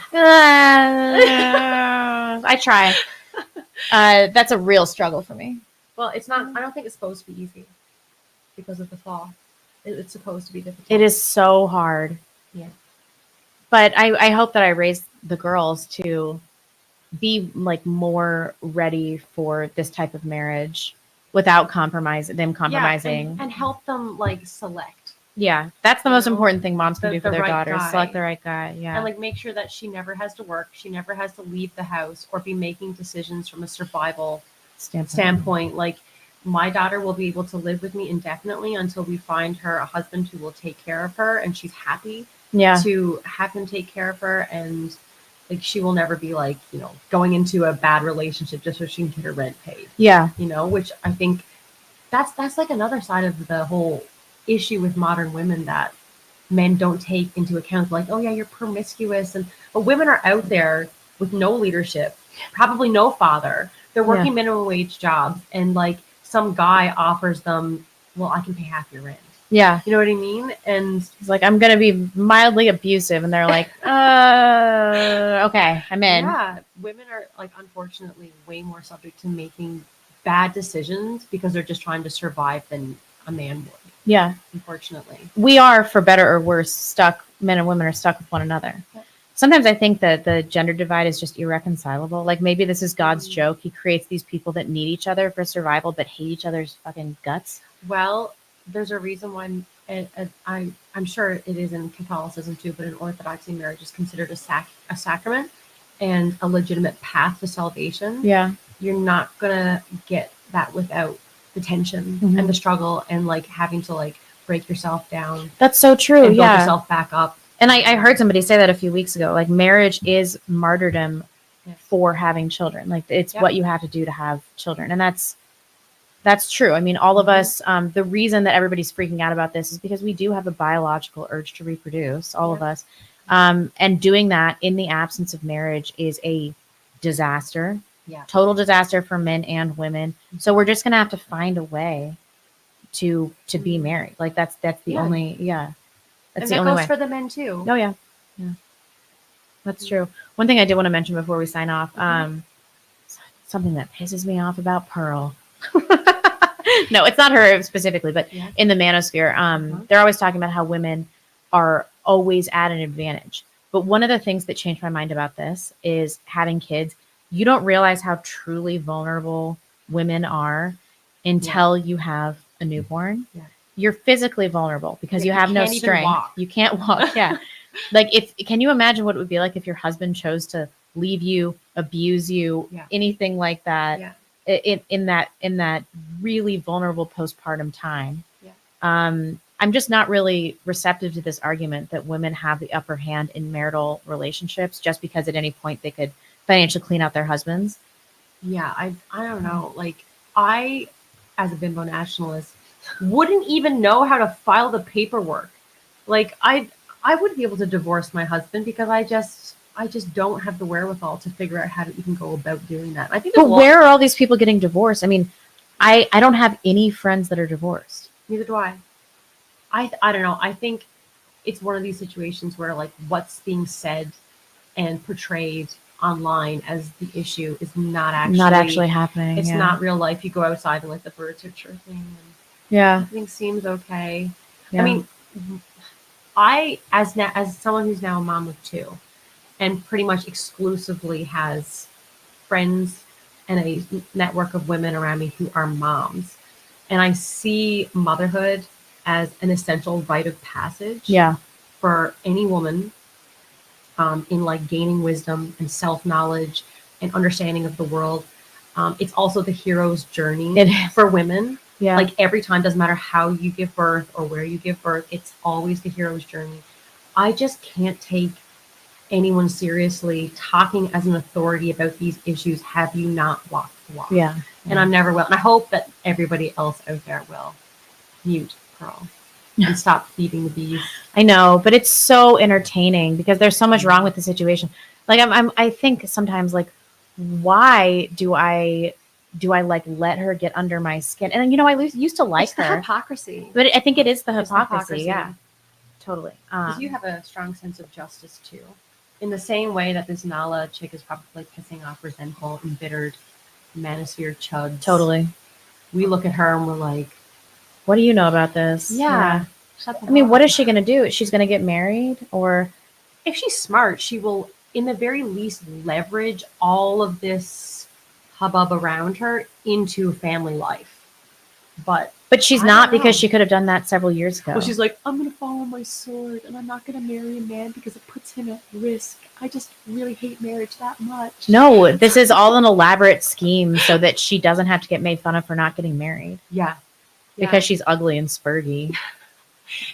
I try. That's a real struggle for me. well, it's not. I don't think it's supposed to be easy because of the fall. It's supposed to be difficult. It is so hard. Yeah. But I hope that I raise the girls to be like more ready for this type of marriage without compromising. and help them like select Yeah, that's the You most know, important thing moms can the- do for the their right daughters. guy. Select the right guy. Yeah. and like make sure that she never has to work, she never has to leave the house or be making decisions from a survival standpoint. Like my daughter will be able to live with me indefinitely until we find her a husband who will take care of her, and she's happy Yeah. to have him take care of her, and like she will never be like, going into a bad relationship just so she can get her rent paid, Yeah. which I think that's like another side of the whole issue with modern women that men don't take into account. Like, oh yeah, you're promiscuous, but women are out there with no leadership, probably no father. They're working minimum wage jobs, and like some guy offers them, well, I can pay half your rent. Yeah. You know what I mean? And It's like, I'm going to be mildly abusive. And they're like, okay, I'm in. yeah, women are like unfortunately way more subject to making bad decisions because they're just trying to survive than a man would. Yeah. Unfortunately. We are, for better or worse, stuck. Men and women are stuck with one another. Yeah. Sometimes I think that the gender divide is just irreconcilable. Like maybe this is God's joke. He creates these people that need each other for survival, but hate each other's fucking guts. Well, there's a reason why, and I'm sure it is in Catholicism too, but in Orthodoxy, marriage is considered a sacrament and a legitimate path to salvation. Yeah. You're not gonna get that without the tension Mhm. and the struggle and like having to like break yourself down That's so true. and build Yeah. yourself back up. And I heard somebody say that a few weeks ago. Like marriage is martyrdom for having children. Like it's what you have to do to have children. And that's true. I mean, all of us, the reason that everybody's freaking out about this is because we do have a biological urge to reproduce, all of us. And doing that in the absence of marriage is a disaster. Yeah. Total disaster for men and women. So we're just going to have to find a way to be married. Like that's the only, that's and the that only goes way. for the men too. Oh yeah. Yeah. That's true. One thing I did want to mention before we sign off, something that pisses me off about Pearl. No, it's not her specifically, but in the Manosphere, they're always talking about how women are always at an advantage. But one of the things that changed my mind about this is having kids. You don't realize how truly vulnerable women are until you have a newborn. Yeah. You're physically vulnerable because you have no strength. You can't walk. Yeah. Like can you imagine what it would be like if your husband chose to leave you, abuse you, anything like that? Yeah. In that really vulnerable postpartum time. Yeah. I'm just not really receptive to this argument that women have the upper hand in marital relationships just because at any point they could financially clean out their husbands. Yeah, I don't know. Like I, as a bimbo nationalist, wouldn't even know how to file the paperwork. Like I wouldn't be able to divorce my husband because I just don't have the wherewithal to figure out how to even go about doing that. I think. But where are all these people getting divorced? I mean, I don't have any friends that are divorced. Neither do I. I don't know. I think it's one of these situations where like what's being said and portrayed online as the issue is not Not actually happening. it's yeah. not real life. You go outside and like the birds are chirping and Yeah. everything seems okay. Yeah. I mean, I as someone who's now a mom of two and pretty much exclusively has friends and a network of women around me who are moms, and I see motherhood as an essential rite of passage yeah. for any woman, in like gaining wisdom and self-knowledge and understanding of the world. It's also the hero's journey It is. for women. Yeah. Like every time, doesn't matter how you give birth or where you give birth, it's always the hero's journey. I just can't take anyone seriously talking as an authority about these issues. Have you not walked the walk? yeah. And I'm never will. And I hope that everybody else out there will mute Pearl and stop feeding the bees. I know, but it's so entertaining because there's so much wrong with the situation. Like I think sometimes like, why do I like let her get under my skin? And you know, I used to like It's the her, hypocrisy. but I think it is the It's the hypocrisy. Yeah, totally. Because you have a strong sense of justice too. In the same way that this Nala chick is probably pissing off resentful, embittered Manosphere chuds. Totally. We look at her and we're like, what do you know about this? yeah. Shut the I mean, hell what up. is she going to do? She's going to get married, or If she's smart, she will, in the very least, leverage all of this hubbub around her into family life. But she's I not, don't know. because she could have done that several years ago. well, she's like, I'm going to follow my sword and I'm not going to marry a man because it puts him at risk. I just really hate marriage that much. No, this is all an elaborate scheme so that she doesn't have to get made fun of for not getting married Yeah. because she's ugly and spurgy.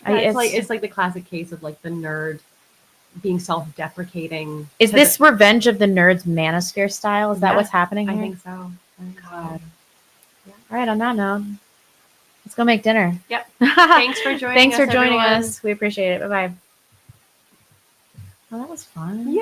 Yeah, it's like the classic case of like the nerd being self-deprecating. Is this Revenge of the Nerds Manosphere style? Is that Yeah, what's happening here? I think so. God. Yeah. All right, on that note, let's go make dinner. Yep. Thanks for joining Thanks us, for joining everyone. us. We appreciate it. Bye-bye. Oh, that was fun. Yay!